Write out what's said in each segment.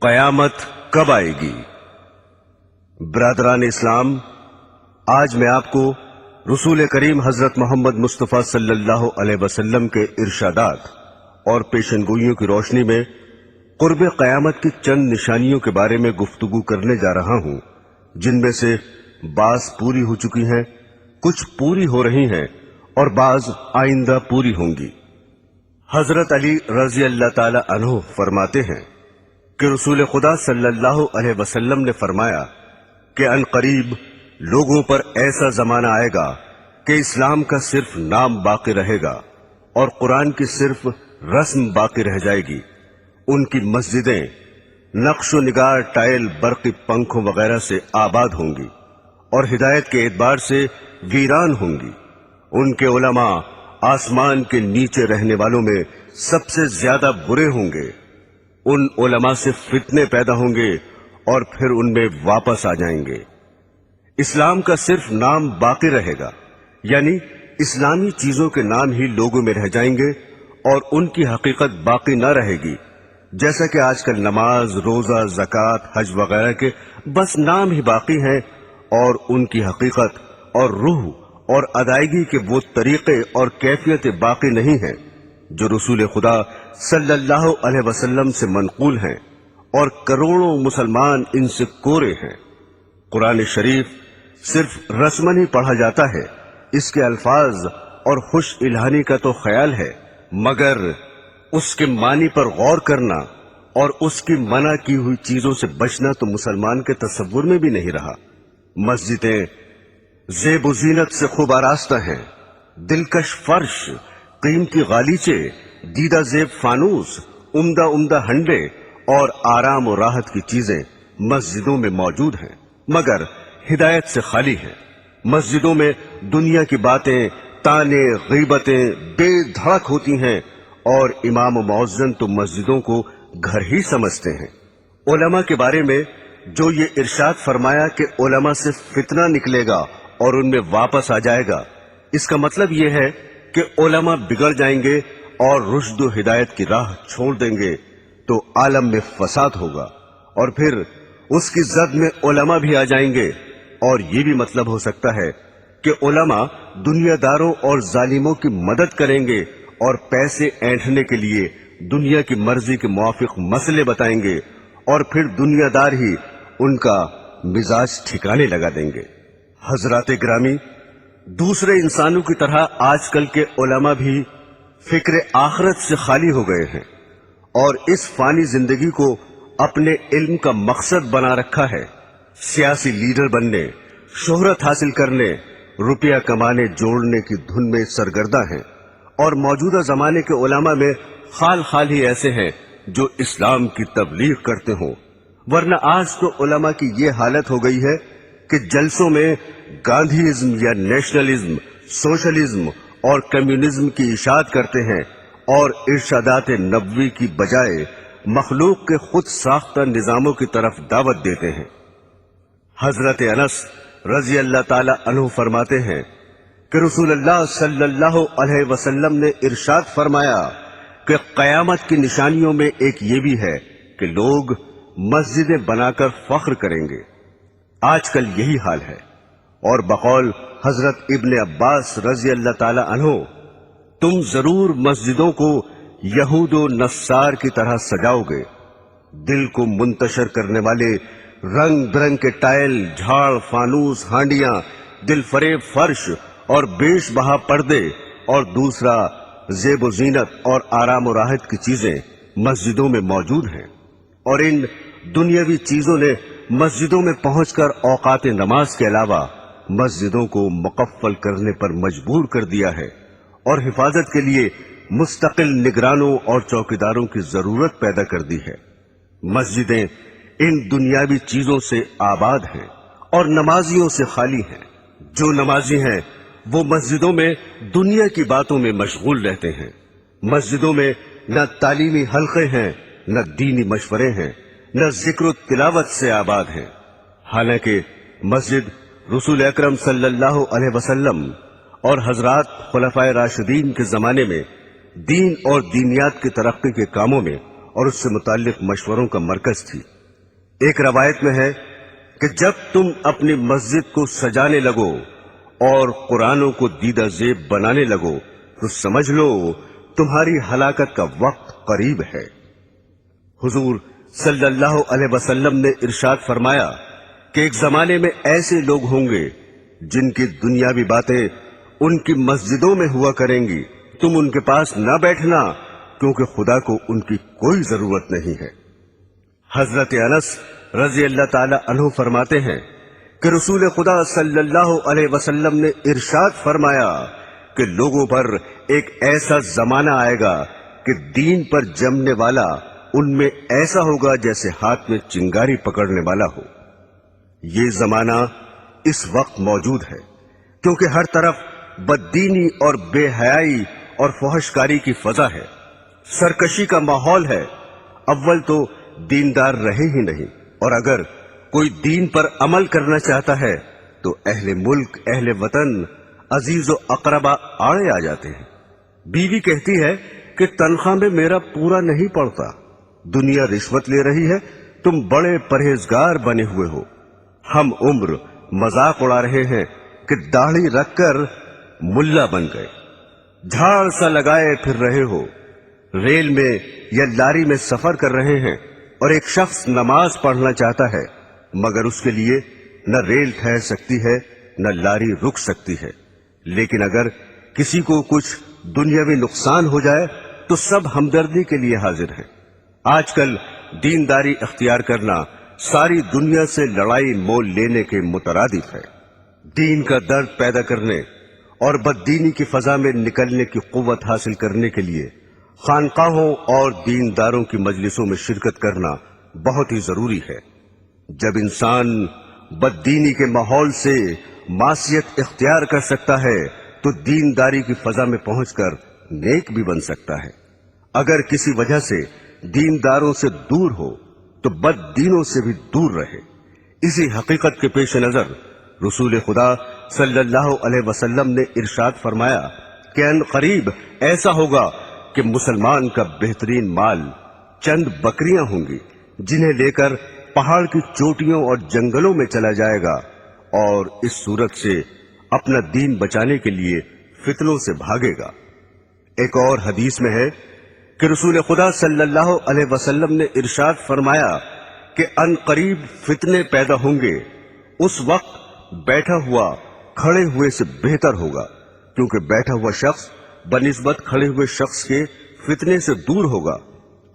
قیامت کب آئے گی؟ برادران اسلام، آج میں آپ کو رسول کریم حضرت محمد مصطفیٰ صلی اللہ علیہ وسلم کے ارشادات اور پیشن گوئیوں کی روشنی میں قرب قیامت کی چند نشانیوں کے بارے میں گفتگو کرنے جا رہا ہوں، جن میں سے بعض پوری ہو چکی ہیں، کچھ پوری ہو رہی ہیں اور بعض آئندہ پوری ہوں گی۔ حضرت علی رضی اللہ تعالی عنہ فرماتے ہیں کہ رسول خدا صلی اللہ علیہ وسلم نے فرمایا کہ ان قریب لوگوں پر ایسا زمانہ آئے گا کہ اسلام کا صرف نام باقی رہے گا اور قرآن کی صرف رسم باقی رہ جائے گی۔ ان کی مسجدیں نقش و نگار، ٹائل، برقی پنکھوں وغیرہ سے آباد ہوں گی اور ہدایت کے اعتبار سے ویران ہوں گی۔ ان کے علماء آسمان کے نیچے رہنے والوں میں سب سے زیادہ برے ہوں گے۔ ان علماء سے فتنے پیدا ہوں گے اور پھر ان میں واپس آ جائیں گے۔ اسلام کا صرف نام باقی رہے گا، یعنی اسلامی چیزوں کے نام ہی لوگوں میں رہ جائیں گے اور ان کی حقیقت باقی نہ رہے گی، جیسا کہ آج کل نماز، روزہ، زکوٰۃ، حج وغیرہ کے بس نام ہی باقی ہیں اور ان کی حقیقت اور روح اور ادائیگی کے وہ طریقے اور کیفیت باقی نہیں ہیں جو رسول خدا صلی اللہ علیہ وسلم سے منقول ہیں، اور کروڑوں مسلمان ان سے کورے ہیں۔ قرآن شریف صرف رسمن ہی پڑھا جاتا ہے، اس کے الفاظ اور خوش الہانی کا تو خیال ہے، مگر اس کے معنی پر غور کرنا اور اس کی منع کی ہوئی چیزوں سے بچنا تو مسلمان کے تصور میں بھی نہیں رہا۔ مسجدیں زیب و زینت سے خوب آراستہ ہیں، دلکش فرش، قیمتی غالیچے، دیدہ زیب فانوس، عمدہ عمدہ ہنڈے اور آرام و راحت کی چیزیں مسجدوں میں موجود ہیں، مگر ہدایت سے خالی ہیں۔ مسجدوں میں دنیا کی باتیں، تانے، غیبتیں بے دھڑک ہوتی ہیں، اور امام و مؤذن تو مسجدوں کو گھر ہی سمجھتے ہیں۔ علماء کے بارے میں جو یہ ارشاد فرمایا کہ علماء سے فتنہ نکلے گا اور ان میں واپس آ جائے گا، اس کا مطلب یہ ہے کہ علماء بگڑ جائیں گے اور رشد و ہدایت کی راہ چھوڑ دیں گے تو عالم میں فساد ہوگا، اور پھر اس کی زد میں علماء بھی آ جائیں گے۔ اور یہ بھی مطلب ہو سکتا ہے کہ علماء دنیا داروں اور ظالموں کی مدد کریں گے اور پیسے اینٹھنے کے لیے دنیا کی مرضی کے موافق مسئلے بتائیں گے، اور پھر دنیا دار ہی ان کا مزاج ٹھکانے لگا دیں گے۔ حضرات گرامی، دوسرے انسانوں کی طرح آج کل کے علماء بھی فکر آخرت سے خالی ہو گئے ہیں اور اس فانی زندگی کو اپنے علم کا مقصد بنا رکھا ہے۔ سیاسی لیڈر بننے، شہرت حاصل کرنے، روپیہ کمانے جوڑنے کی دھن میں سرگردہ ہیں، اور موجودہ زمانے کے علماء میں خال خال ہی ایسے ہیں جو اسلام کی تبلیغ کرتے ہوں، ورنہ آج تو علماء کی یہ حالت ہو گئی ہے کہ جلسوں میں گاندھیزم یا نیشنلزم، سوشلزم اور کمیونزم کی اشاعت کرتے ہیں اور ارشادات نبوی کی بجائے مخلوق کے خود ساختہ نظاموں کی طرف دعوت دیتے ہیں۔ حضرت انس رضی اللہ تعالی عنہ فرماتے ہیں کہ رسول اللہ صلی اللہ علیہ وسلم نے ارشاد فرمایا کہ قیامت کی نشانیوں میں ایک یہ بھی ہے کہ لوگ مسجدیں بنا کر فخر کریں گے۔ آج کل یہی حال ہے، اور بقول حضرت ابن عباس رضی اللہ تعالی عنہ، تم ضرور مسجدوں کو یہود و نصار کی طرح سجاؤ گے۔ دل کو منتشر کرنے والے رنگ برنگ کے ٹائل، جھاڑ، فانوس، ہانڈیاں، دل فریب فرش اور بیش بہا پردے، اور دوسرا زیب و زینت اور آرام و راحت کی چیزیں مسجدوں میں موجود ہیں، اور ان دنیاوی چیزوں نے مسجدوں میں پہنچ کر اوقات نماز کے علاوہ مسجدوں کو مقفل کرنے پر مجبور کر دیا ہے، اور حفاظت کے لیے مستقل نگرانوں اور چوکیداروں کی ضرورت پیدا کر دی ہے۔ مسجدیں ان دنیاوی چیزوں سے آباد ہیں اور نمازیوں سے خالی ہیں۔ جو نمازی ہیں وہ مسجدوں میں دنیا کی باتوں میں مشغول رہتے ہیں۔ مسجدوں میں نہ تعلیمی حلقے ہیں، نہ دینی مشورے ہیں، نہ ذکر و تلاوت سے آباد ہیں۔ حالانکہ مسجد رسول اکرم صلی اللہ علیہ وسلم اور حضرات خلفائے راشدین کے زمانے میں دین اور دینیات کی ترقی کے کاموں میں اور اس سے متعلق مشوروں کا مرکز تھی۔ ایک روایت میں ہے کہ جب تم اپنی مسجد کو سجانے لگو اور قرآنوں کو دیدہ زیب بنانے لگو تو سمجھ لو تمہاری ہلاکت کا وقت قریب ہے۔ حضور صلی اللہ علیہ وسلم نے ارشاد فرمایا کہ ایک زمانے میں ایسے لوگ ہوں گے جن کی دنیاوی باتیں ان کی مسجدوں میں ہوا کریں گی، تم ان کے پاس نہ بیٹھنا کیونکہ خدا کو ان کی کوئی ضرورت نہیں ہے۔ حضرت انس رضی اللہ تعالی عنہ فرماتے ہیں کہ رسول خدا صلی اللہ علیہ وسلم نے ارشاد فرمایا کہ لوگوں پر ایک ایسا زمانہ آئے گا کہ دین پر جمنے والا ان میں ایسا ہوگا جیسے ہاتھ میں چنگاری پکڑنے والا ہو۔ یہ زمانہ اس وقت موجود ہے کیونکہ ہر طرف بددینی اور بے حیائی اور فحش کاری کی فضا ہے، سرکشی کا ماحول ہے۔ اول تو دیندار رہے ہی نہیں، اور اگر کوئی دین پر عمل کرنا چاہتا ہے تو اہل ملک، اہل وطن، عزیز و اقربا آڑے آ جاتے ہیں۔ بیوی کہتی ہے کہ تنخواہ میں میرا پورا نہیں پڑتا، دنیا رشوت لے رہی ہے، تم بڑے پرہیزگار بنے ہوئے ہو۔ ہم عمر مذاق اڑا رہے ہیں کہ داڑھی رکھ کر ملا بن گئے، جھاڑ سا لگائے پھر رہے ہو، ریل میں یا لاری میں سفر کر رہے ہیں اور ایک شخص نماز پڑھنا چاہتا ہے مگر اس کے لیے نہ ریل ٹھہر سکتی ہے نہ لاری رک سکتی ہے، لیکن اگر کسی کو کچھ دنیاوی نقصان ہو جائے تو سب ہمدردی کے لیے حاضر ہیں۔ آج کل دینداری اختیار کرنا ساری دنیا سے لڑائی مول لینے کے مترادف ہے۔ دین کا درد پیدا کرنے اور بددینی کی فضا میں نکلنے کی قوت حاصل کرنے کے لیے خانقاہوں اور دینداروں کی مجلسوں میں شرکت کرنا بہت ہی ضروری ہے۔ جب انسان بددینی کے ماحول سے معصیت اختیار کر سکتا ہے تو دینداری کی فضا میں پہنچ کر نیک بھی بن سکتا ہے۔ اگر کسی وجہ سے دینداروں سے دور ہو تو بد دینوں سے بھی دور رہے۔ اسی حقیقت کے پیش نظر رسول خدا صلی اللہ علیہ وسلم نے ارشاد فرمایا کہ ان قریب ایسا ہوگا کہ مسلمان کا بہترین مال چند بکریاں ہوں گی جنہیں لے کر پہاڑ کی چوٹیوں اور جنگلوں میں چلا جائے گا، اور اس صورت سے اپنا دین بچانے کے لیے فتنوں سے بھاگے گا۔ ایک اور حدیث میں ہے کہ رسول خدا صلی اللہ علیہ وسلم نے ارشاد فرمایا کہ ان قریب فتنے پیدا ہوں گے، اس وقت بیٹھا ہوا کھڑے ہوئے سے بہتر ہوگا، کیونکہ بیٹھا ہوا شخص بنسبت کھڑے ہوئے شخص کے فتنے سے دور ہوگا،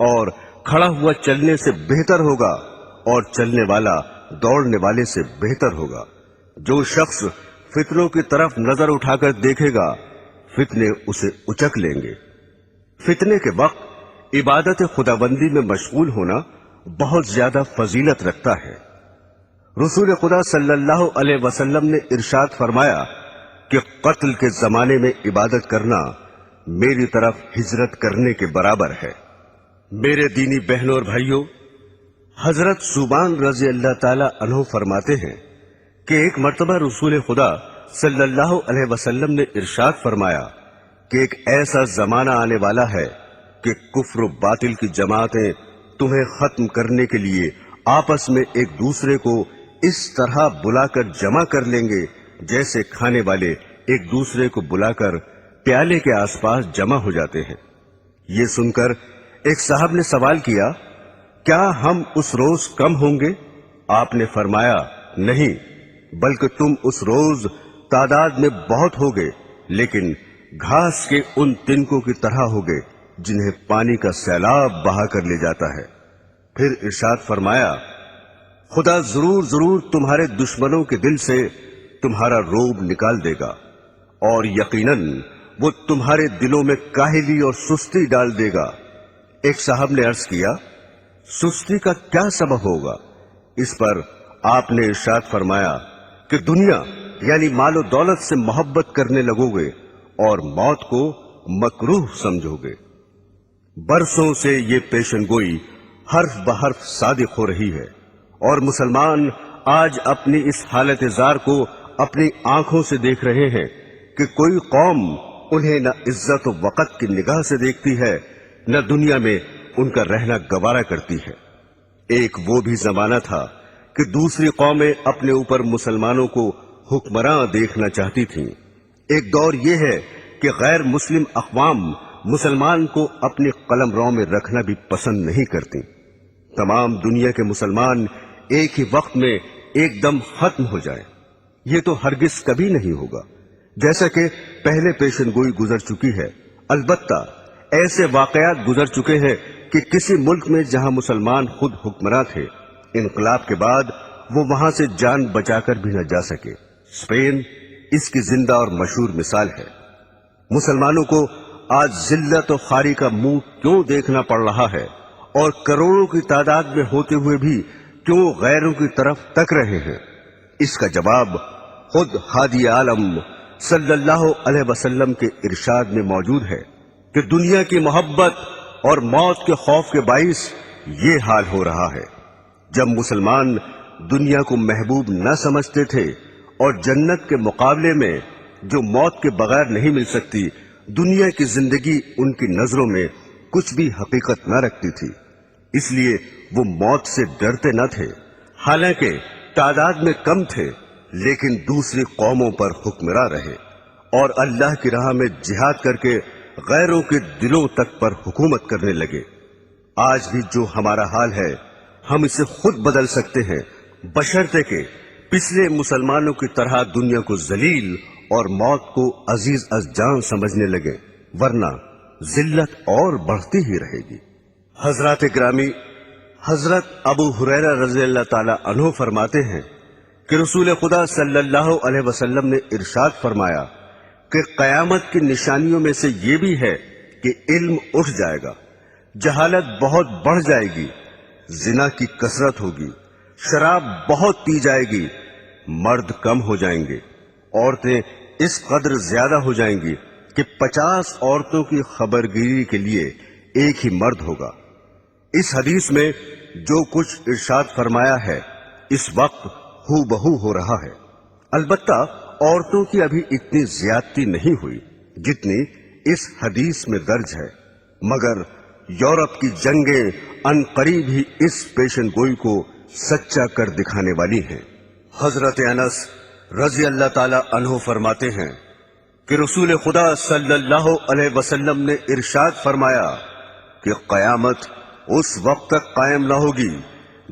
اور کھڑا ہوا چلنے سے بہتر ہوگا، اور چلنے والا دوڑنے والے سے بہتر ہوگا۔ جو شخص فتنوں کی طرف نظر اٹھا کر دیکھے گا فتنے اسے اچک لیں گے۔ فتنے کے وقت عبادت خداوندی میں مشغول ہونا بہت زیادہ فضیلت رکھتا ہے۔ رسول خدا صلی اللہ علیہ وسلم نے ارشاد فرمایا کہ قتل کے زمانے میں عبادت کرنا میری طرف ہجرت کرنے کے برابر ہے۔ میرے دینی بہنوں اور بھائیوں، حضرت ثوبان رضی اللہ تعالی عنہ فرماتے ہیں کہ ایک مرتبہ رسول خدا صلی اللہ علیہ وسلم نے ارشاد فرمایا کہ ایک ایسا زمانہ آنے والا ہے کہ کفر و باطل کی جماعتیں تمہیں ختم کرنے کے لیے آپس میں ایک دوسرے کو اس طرح بلا کر جمع کر لیں گے جیسے کھانے والے ایک دوسرے کو بلا کر پیالے کے آس پاس جمع ہو جاتے ہیں۔ یہ سن کر ایک صاحب نے سوال کیا، کیا ہم اس روز کم ہوں گے؟ آپ نے فرمایا، نہیں، بلکہ تم اس روز تعداد میں بہت ہوگے، لیکن گھاس کے ان تنکوں کی طرح ہوگے جنہیں پانی کا سیلاب بہا کر لے جاتا ہے۔ پھر ارشاد فرمایا، خدا ضرور ضرور تمہارے دشمنوں کے دل سے تمہارا روب نکال دے گا، اور یقیناً وہ تمہارے دلوں میں کاہلی اور سستی ڈال دے گا۔ ایک صاحب نے عرض کیا، سستی کا کیا سبب ہوگا؟ اس پر آپ نے ارشاد فرمایا کہ دنیا یعنی مال و دولت سے محبت کرنے لگو گے اور موت کو مکروہ سمجھو گے۔ برسوں سے یہ پیشن گوئی حرف بحرف صادق ہو رہی ہے، اور مسلمان آج اپنی اس حالت زار کو اپنی آنکھوں سے دیکھ رہے ہیں کہ کوئی قوم انہیں نہ عزت و وقت کی نگاہ سے دیکھتی ہے، نہ دنیا میں ان کا رہنا گوارا کرتی ہے۔ ایک وہ بھی زمانہ تھا کہ دوسری قومیں اپنے اوپر مسلمانوں کو حکمراں دیکھنا چاہتی تھیں۔ ایک دور یہ ہے کہ غیر مسلم اقوام مسلمان کو اپنی قلم رو میں رکھنا بھی پسند نہیں کرتی۔ تمام دنیا کے مسلمان ایک ہی وقت میں ایک دم ختم ہو جائیں، یہ تو ہرگز کبھی نہیں ہوگا، جیسا کہ پہلے پیشن گوئی گزر چکی ہے۔ البتہ ایسے واقعات گزر چکے ہیں کہ کسی ملک میں جہاں مسلمان خود حکمراں تھے، انقلاب کے بعد وہ وہاں سے جان بچا کر بھی نہ جا سکے۔ اسپین اس کی زندہ اور مشہور مثال ہے۔ مسلمانوں کو آج ذلت و خواری کا منہ کیوں دیکھنا پڑ رہا ہے، اور کروڑوں کی تعداد میں ہوتے ہوئے بھی کیوں غیروں کی طرف تک رہے ہیں؟ اس کا جواب خود ہادی عالم صلی اللہ علیہ وسلم کے ارشاد میں موجود ہے کہ دنیا کی محبت اور موت کے خوف کے باعث یہ حال ہو رہا ہے۔ جب مسلمان دنیا کو محبوب نہ سمجھتے تھے اور جنت کے مقابلے میں جو موت کے بغیر نہیں مل سکتی، دنیا کی زندگی ان کی نظروں میں کچھ بھی حقیقت نہ رکھتی تھی، اس لیے وہ موت سے ڈرتے نہ تھے۔ حالانکہ تعداد میں کم تھے، لیکن دوسری قوموں پر حکمراں رہے اور اللہ کی راہ میں جہاد کر کے غیروں کے دلوں تک پر حکومت کرنے لگے۔ آج بھی جو ہمارا حال ہے ہم اسے خود بدل سکتے ہیں، بشرطے کہ پچھلے مسلمانوں کی طرح دنیا کو ذلیل اور موت کو عزیز از جان سمجھنے لگے، ورنہ ذلت اور بڑھتی ہی رہے گی۔ حضرات گرامی، حضرت ابو ہریرہ رضی اللہ تعالی عنہ فرماتے ہیں کہ رسول خدا صلی اللہ علیہ وسلم نے ارشاد فرمایا کہ قیامت کی نشانیوں میں سے یہ بھی ہے کہ علم اٹھ جائے گا، جہالت بہت بڑھ جائے گی، زنا کی کثرت ہوگی، شراب بہت پی جائے گی، مرد کم ہو جائیں گے، عورتیں اس قدر زیادہ ہو جائیں گی کہ 50 عورتوں کی خبرگیری کے لیے ایک ہی مرد ہوگا۔ اس حدیث میں جو کچھ ارشاد فرمایا ہے اس وقت ہو بہو ہو رہا ہے۔ البتہ عورتوں کی ابھی اتنی زیادتی نہیں ہوئی جتنی اس حدیث میں درج ہے، مگر یورپ کی جنگیں ان قریب ہی اس پیشن گوئی کو سچا کر دکھانے والی ہیں۔ حضرت انس رضی اللہ تعالی عنہ فرماتے ہیں کہ رسول خدا صلی اللہ علیہ وسلم نے ارشاد فرمایا کہ قیامت اس وقت تک قائم نہ ہوگی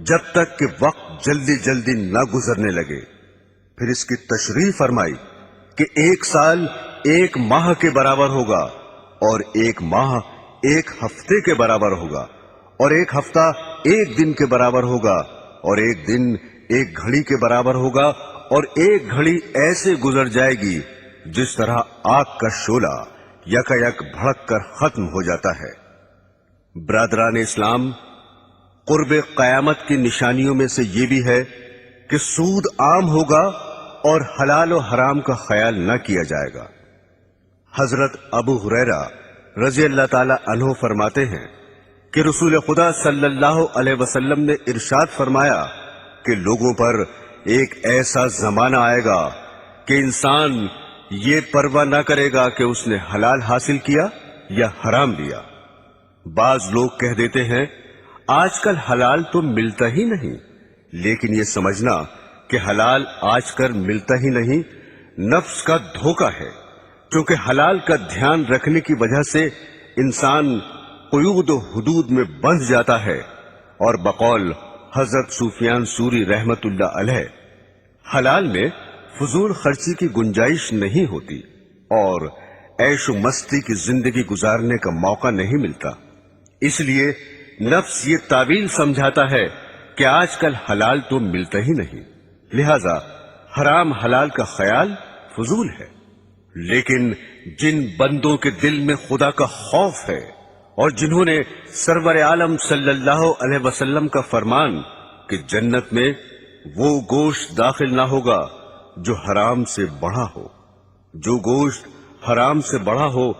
جب تک کہ وقت جلدی جلدی نہ گزرنے لگے۔ پھر اس کی تشریح فرمائی کہ 1 سال 1 ماہ کے برابر ہوگا، اور 1 ماہ 1 ہفتے کے برابر ہوگا، اور 1 ہفتہ 1 دن کے برابر ہوگا، اور 1 دن 1 گھڑی کے برابر ہوگا، اور 1 گھڑی ایسے گزر جائے گی جس طرح آگ کا شعلہ یکایک بھڑک کر ختم ہو جاتا ہے۔ برادران اسلام، قرب قیامت کی نشانیوں میں سے یہ بھی ہے کہ سود عام ہوگا اور حلال و حرام کا خیال نہ کیا جائے گا۔ حضرت ابو ہریرہ رضی اللہ تعالی عنہ فرماتے ہیں کہ رسول خدا صلی اللہ علیہ وسلم نے ارشاد فرمایا کہ لوگوں پر ایک ایسا زمانہ آئے گا کہ انسان یہ پرواہ نہ کرے گا کہ اس نے حلال حاصل کیا یا حرام لیا۔ بعض لوگ کہہ دیتے ہیں آج کل حلال تو ملتا ہی نہیں، لیکن یہ سمجھنا کہ حلال آج کل ملتا ہی نہیں نفس کا دھوکہ ہے، کیونکہ حلال کا دھیان رکھنے کی وجہ سے انسان قیود و حدود میں بندھ جاتا ہے، اور بقول حضرت سفیان ثوری رحمت اللہ علیہ حلال میں فضول خرچی کی گنجائش نہیں ہوتی اور عیش و مستی کی زندگی گزارنے کا موقع نہیں ملتا، اس لیے نفس یہ تعویل سمجھاتا ہے کہ آج کل حلال تو ملتا ہی نہیں، لہذا حرام حلال کا خیال فضول ہے۔ لیکن جن بندوں کے دل میں خدا کا خوف ہے اور جنہوں نے سرور عالم صلی اللہ علیہ وسلم کا فرمان کہ جنت میں وہ گوشت داخل نہ ہوگا جو حرام سے بڑھا ہو، جو گوشت حرام سے بڑھا ہو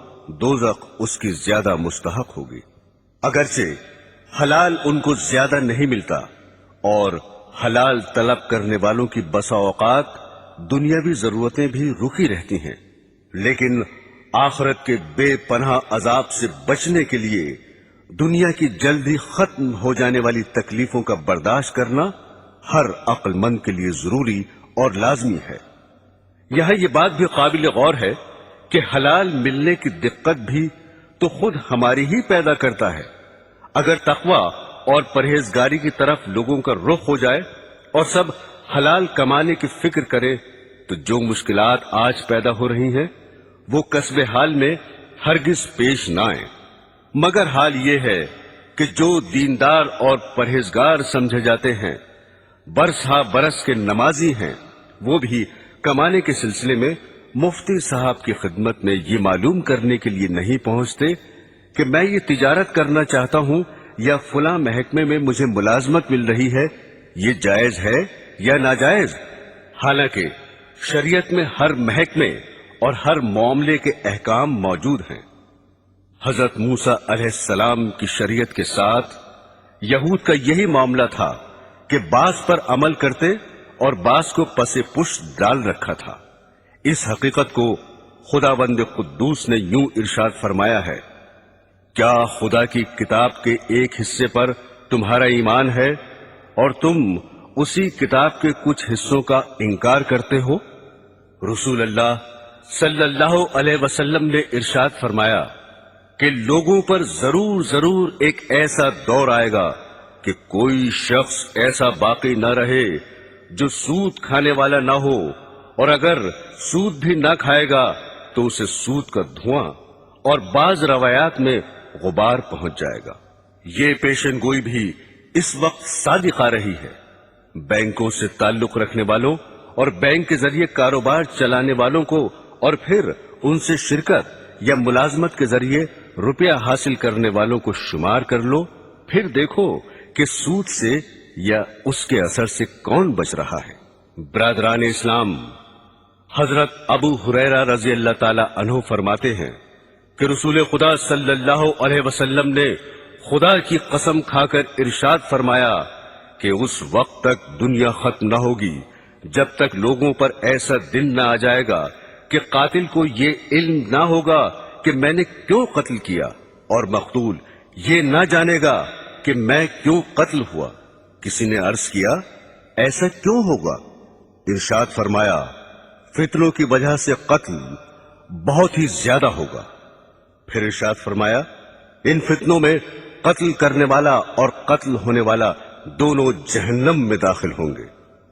دوزخ اس کی زیادہ مستحق ہوگی۔ اگرچہ حلال ان کو زیادہ نہیں ملتا اور حلال طلب کرنے والوں کی بسا اوقات دنیاوی ضرورتیں بھی رکی رہتی ہیں، لیکن آخرت کے بے پناہ عذاب سے بچنے کے لیے دنیا کی جلدی ختم ہو جانے والی تکلیفوں کا برداشت کرنا ہر عقل مند کے لیے ضروری اور لازمی ہے۔ یہاں یہ بات بھی قابل غور ہے کہ حلال ملنے کی دقت بھی تو خود ہماری ہی پیدا کرتا ہے۔ اگر تقوی اور پرہیزگاری کی طرف لوگوں کا رخ ہو جائے اور سب حلال کمانے کی فکر کرے تو جو مشکلات آج پیدا ہو رہی ہیں وہ کسب حال میں ہرگز پیش نہ آئیں۔ مگر حال یہ ہے کہ جو دیندار اور پرہیزگار سمجھے جاتے ہیں، برس ہا برس کے نمازی ہیں، وہ بھی کمانے کے سلسلے میں مفتی صاحب کی خدمت میں یہ معلوم کرنے کے لیے نہیں پہنچتے کہ میں یہ تجارت کرنا چاہتا ہوں یا فلاں محکمے میں مجھے ملازمت مل رہی ہے، یہ جائز ہے یا ناجائز۔ حالانکہ شریعت میں ہر محکمے اور ہر معاملے کے احکام موجود ہیں۔ حضرت موسیٰ علیہ السلام کی شریعت کے ساتھ یہود کا یہی معاملہ تھا کہ بعض پر عمل کرتے اور بعض کو پس پشت ڈال رکھا تھا۔ اس حقیقت کو خداوند قدوس نے یوں ارشاد فرمایا ہے، کیا خدا کی کتاب کے ایک حصے پر تمہارا ایمان ہے اور تم اسی کتاب کے کچھ حصوں کا انکار کرتے ہو؟ رسول اللہ صلی اللہ علیہ وسلم نے ارشاد فرمایا کہ لوگوں پر ضرور ایک ایسا دور آئے گا کہ کوئی شخص ایسا باقی نہ رہے جو سود کھانے والا نہ ہو، اور اگر سود بھی نہ کھائے گا تو اسے سود کا دھواں اور بعض روایات میں غبار پہنچ جائے گا۔ یہ پیشن گوئی بھی اس وقت صادق آ رہی ہے۔ بینکوں سے تعلق رکھنے والوں اور بینک کے ذریعے کاروبار چلانے والوں کو اور پھر ان سے شرکت یا ملازمت کے ذریعے روپیہ حاصل کرنے والوں کو شمار کر لو، پھر دیکھو کہ سود سے یا اس کے اثر سے کون بچ رہا ہے۔ برادران اسلام، حضرت ابو ہریرہ رضی اللہ تعالی عنہ فرماتے ہیں کہ رسول خدا صلی اللہ علیہ وسلم نے خدا کی قسم کھا کر ارشاد فرمایا کہ اس وقت تک دنیا ختم نہ ہوگی جب تک لوگوں پر ایسا دن نہ آ جائے گا کہ قاتل کو یہ علم نہ ہوگا کہ میں نے کیوں قتل کیا، اور مقتول یہ نہ جانے گا کہ میں کیوں قتل ہوا۔ کسی نے عرض کیا، ایسا کیوں ہوگا؟ ارشاد فرمایا، فتنوں کی وجہ سے قتل بہت ہی زیادہ ہوگا۔ پھر ارشاد فرمایا، ان فتنوں میں قتل کرنے والا اور قتل ہونے والا دونوں جہنم میں داخل ہوں گے۔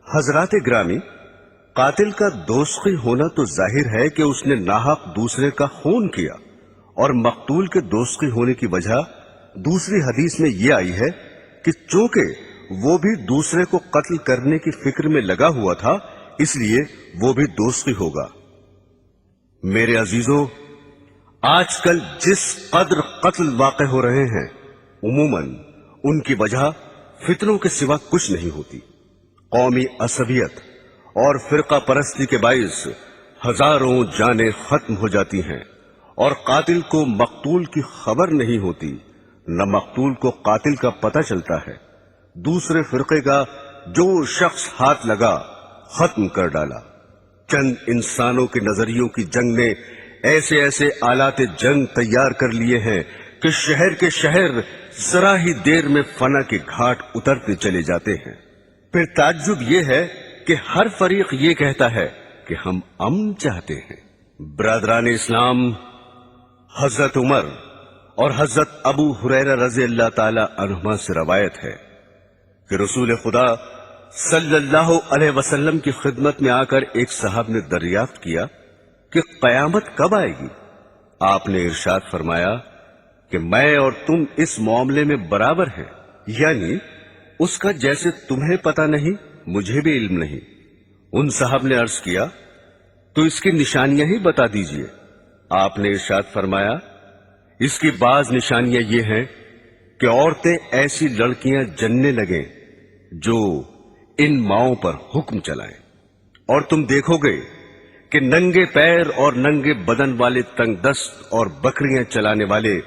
حضرات گرامی، قاتل کا دوستی ہونا تو ظاہر ہے کہ اس نے ناحق دوسرے کا خون کیا، اور مقتول کے دوستی ہونے کی وجہ دوسری حدیث میں یہ آئی ہے کہ چونکہ وہ بھی دوسرے کو قتل کرنے کی فکر میں لگا ہوا تھا اس لیے وہ بھی دوستی ہوگا۔ میرے عزیزوں، آج کل جس قدر قتل واقع ہو رہے ہیں عموماً ان کی وجہ فتنوں کے سوا کچھ نہیں ہوتی۔ قومی عصبیت اور فرقہ پرستی کے باعث ہزاروں جانیں ختم ہو جاتی ہیں، اور قاتل کو مقتول کی خبر نہیں ہوتی، نہ مقتول کو قاتل کا پتہ چلتا ہے۔ دوسرے فرقے کا جو شخص ہاتھ لگا ختم کر ڈالا۔ چند انسانوں کے نظریوں کی جنگ نے ایسے ایسے آلات جنگ تیار کر لیے ہیں کہ شہر کے شہر ذرا ہی دیر میں فنا کے گھاٹ اترتے چلے جاتے ہیں۔ پھر تعجب یہ ہے کہ ہر فریق یہ کہتا ہے کہ ہم امن چاہتے ہیں۔ برادران اسلام، حضرت عمر اور حضرت ابو ہریرہ رضی اللہ تعالی عنہما سے روایت ہے کہ رسول خدا صلی اللہ علیہ وسلم کی خدمت میں آ کر ایک صاحب نے دریافت کیا کہ قیامت کب آئے گی؟ آپ نے ارشاد فرمایا کہ میں اور تم اس معاملے میں برابر ہیں، یعنی اس کا جیسے تمہیں پتہ نہیں مجھے بھی علم نہیں۔ ان صاحب نے عرض کیا، تو اس کی نشانیاں ہی بتا دیجئے۔ آپ نے ارشاد فرمایا، اس کی بعض نشانیاں یہ ہیں کہ عورتیں ایسی لڑکیاں جننے لگیں جو ان ماؤں پر حکم چلائیں، اور تم دیکھو گے کہ ننگے پیر اور ننگے بدن والے تنگ دست اور بکریاں چلانے والے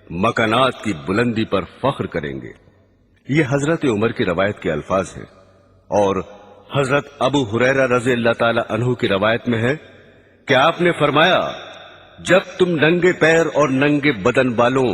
مکانات کی بلندی پر فخر کریں گے۔ یہ حضرت عمر کی روایت کے الفاظ ہیں، اور حضرت ابو ہریرہ رضی اللہ تعالی عنہ کی روایت میں ہے کہ آپ نے فرمایا، جب تم ننگے پیر اور ننگے بدن والوں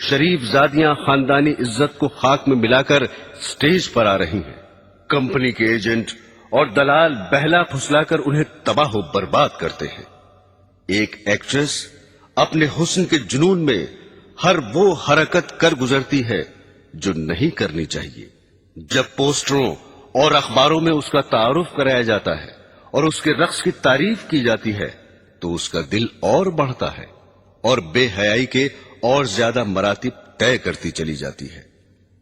شریف زادیاں خاندانی عزت کو خاک میں ملا کر سٹیج پر آ رہی ہیں۔ کمپنی کے ایجنٹ اور دلال بہلا پھسلا کر انہیں تباہ و برباد کرتے ہیں۔ ایک ایکٹریس اپنے حسن کے جنون میں ہر وہ حرکت کر گزرتی ہے جو نہیں کرنی چاہیے۔ جب پوسٹروں اور اخباروں میں اس کا تعارف کرایا جاتا ہے اور اس کے رقص کی تعریف کی جاتی ہے تو اس کا دل اور بڑھتا ہے اور بے حیائی کے اور زیادہ مراتب طے کرتی چلی جاتی ہے۔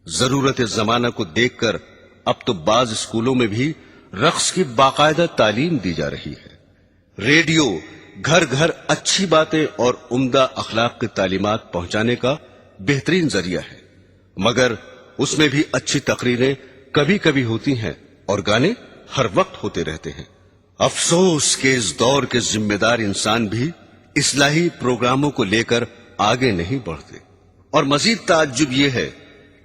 ضرورت زمانہ کو دیکھ کر اب تو بعض اسکولوں میں بھی رقص کی باقاعدہ تعلیم دی جا رہی ہے۔ ریڈیو گھر گھر اچھی باتیں اور عمدہ اخلاق کی تعلیمات پہنچانے کا بہترین ذریعہ ہے، مگر اس میں بھی اچھی تقریریں کبھی کبھی ہوتی ہیں اور گانے ہر وقت ہوتے رہتے ہیں۔ افسوس کہ اس دور کے ذمہ دار انسان بھی اصلاحی پروگراموں کو لے کر آگے نہیں بڑھتے، اور مزید تعجب یہ ہے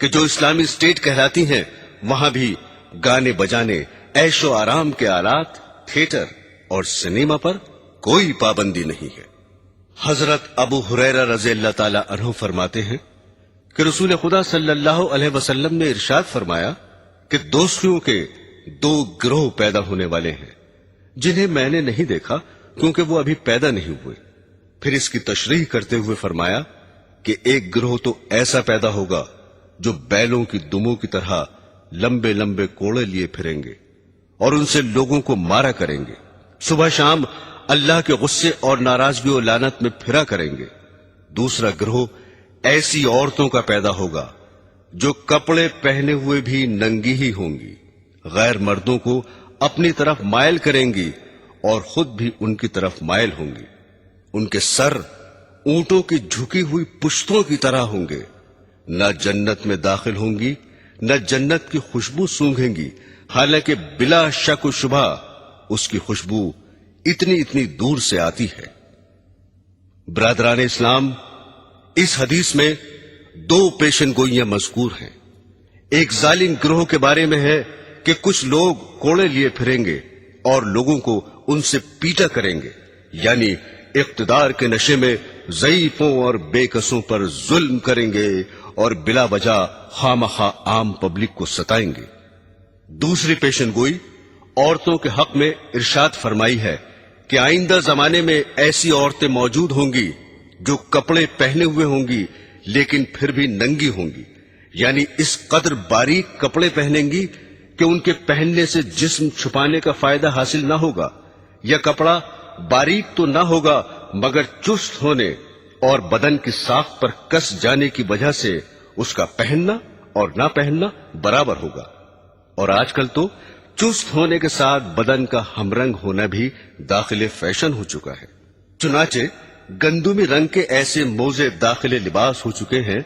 کہ جو اسلامی اسٹیٹ کہلاتی ہیں وہاں بھی گانے بجانے، عیش و آرام کے آلات، تھیٹر اور سنیما پر کوئی پابندی نہیں ہے۔ حضرت ابو ہریرہ رضی اللہ تعالی عنہ فرماتے ہیں کہ رسول خدا صلی اللہ علیہ وسلم نے ارشاد فرمایا کہ دوستیوں کے دو گروہ پیدا ہونے والے ہیں جنہیں میں نے نہیں دیکھا کیونکہ وہ ابھی پیدا نہیں ہوئے۔ پھر اس کی تشریح کرتے ہوئے فرمایا کہ ایک گروہ تو ایسا پیدا ہوگا جو بیلوں کی دموں کی طرح لمبے لمبے کوڑے لیے پھریں گے اور ان سے لوگوں کو مارا کریں گے، صبح شام اللہ کے غصے اور ناراضگی و لعنت میں پھرا کریں گے۔ دوسرا گروہ ایسی عورتوں کا پیدا ہوگا جو کپڑے پہنے ہوئے بھی ننگی ہی ہوں گی، غیر مردوں کو اپنی طرف مائل کریں گی اور خود بھی ان کی طرف مائل ہوں گی۔ ان کے سر اونٹوں کی جھکی ہوئی پشتوں کی طرح ہوں گے، نہ جنت میں داخل ہوں گی نہ جنت کی خوشبو سونگھیں گی، حالانکہ بلا شک و شبہ اس کی خوشبو اتنی دور سے آتی ہے۔ برادران اسلام، اس حدیث میں دو پیشن گوئیاں مذکور ہیں۔ ایک ظالم گروہ کے بارے میں ہے کہ کچھ لوگ کوڑے لیے پھریں گے اور لوگوں کو ان سے پیٹا کریں گے، یعنی اقتدار کے نشے میں ضعیفوں اور بے کسوں پر ظلم کریں گے اور بلا وجہ خواہ عام پبلک کو ستائیں گے۔ دوسری پیشن گوئی عورتوں کے حق میں ارشاد فرمائی ہے کہ آئندہ زمانے میں ایسی عورتیں موجود ہوں گی جو کپڑے پہنے ہوئے ہوں گی لیکن پھر بھی ننگی ہوں گی، یعنی اس قدر باریک کپڑے پہنیں گی کہ ان کے پہننے سے جسم چھپانے کا فائدہ حاصل نہ ہوگا، یا کپڑا باریک تو نہ ہوگا مگر چست ہونے اور بدن کی ساخت پر کس جانے کی وجہ سے اس کا پہننا اور نہ پہننا برابر ہوگا۔ اور آج کل تو چست ہونے کے ساتھ بدن کا ہم رنگ ہونا بھی داخل فیشن ہو چکا ہے۔ چنانچہ گندمی رنگ کے ایسے موزے داخل لباس ہو چکے ہیں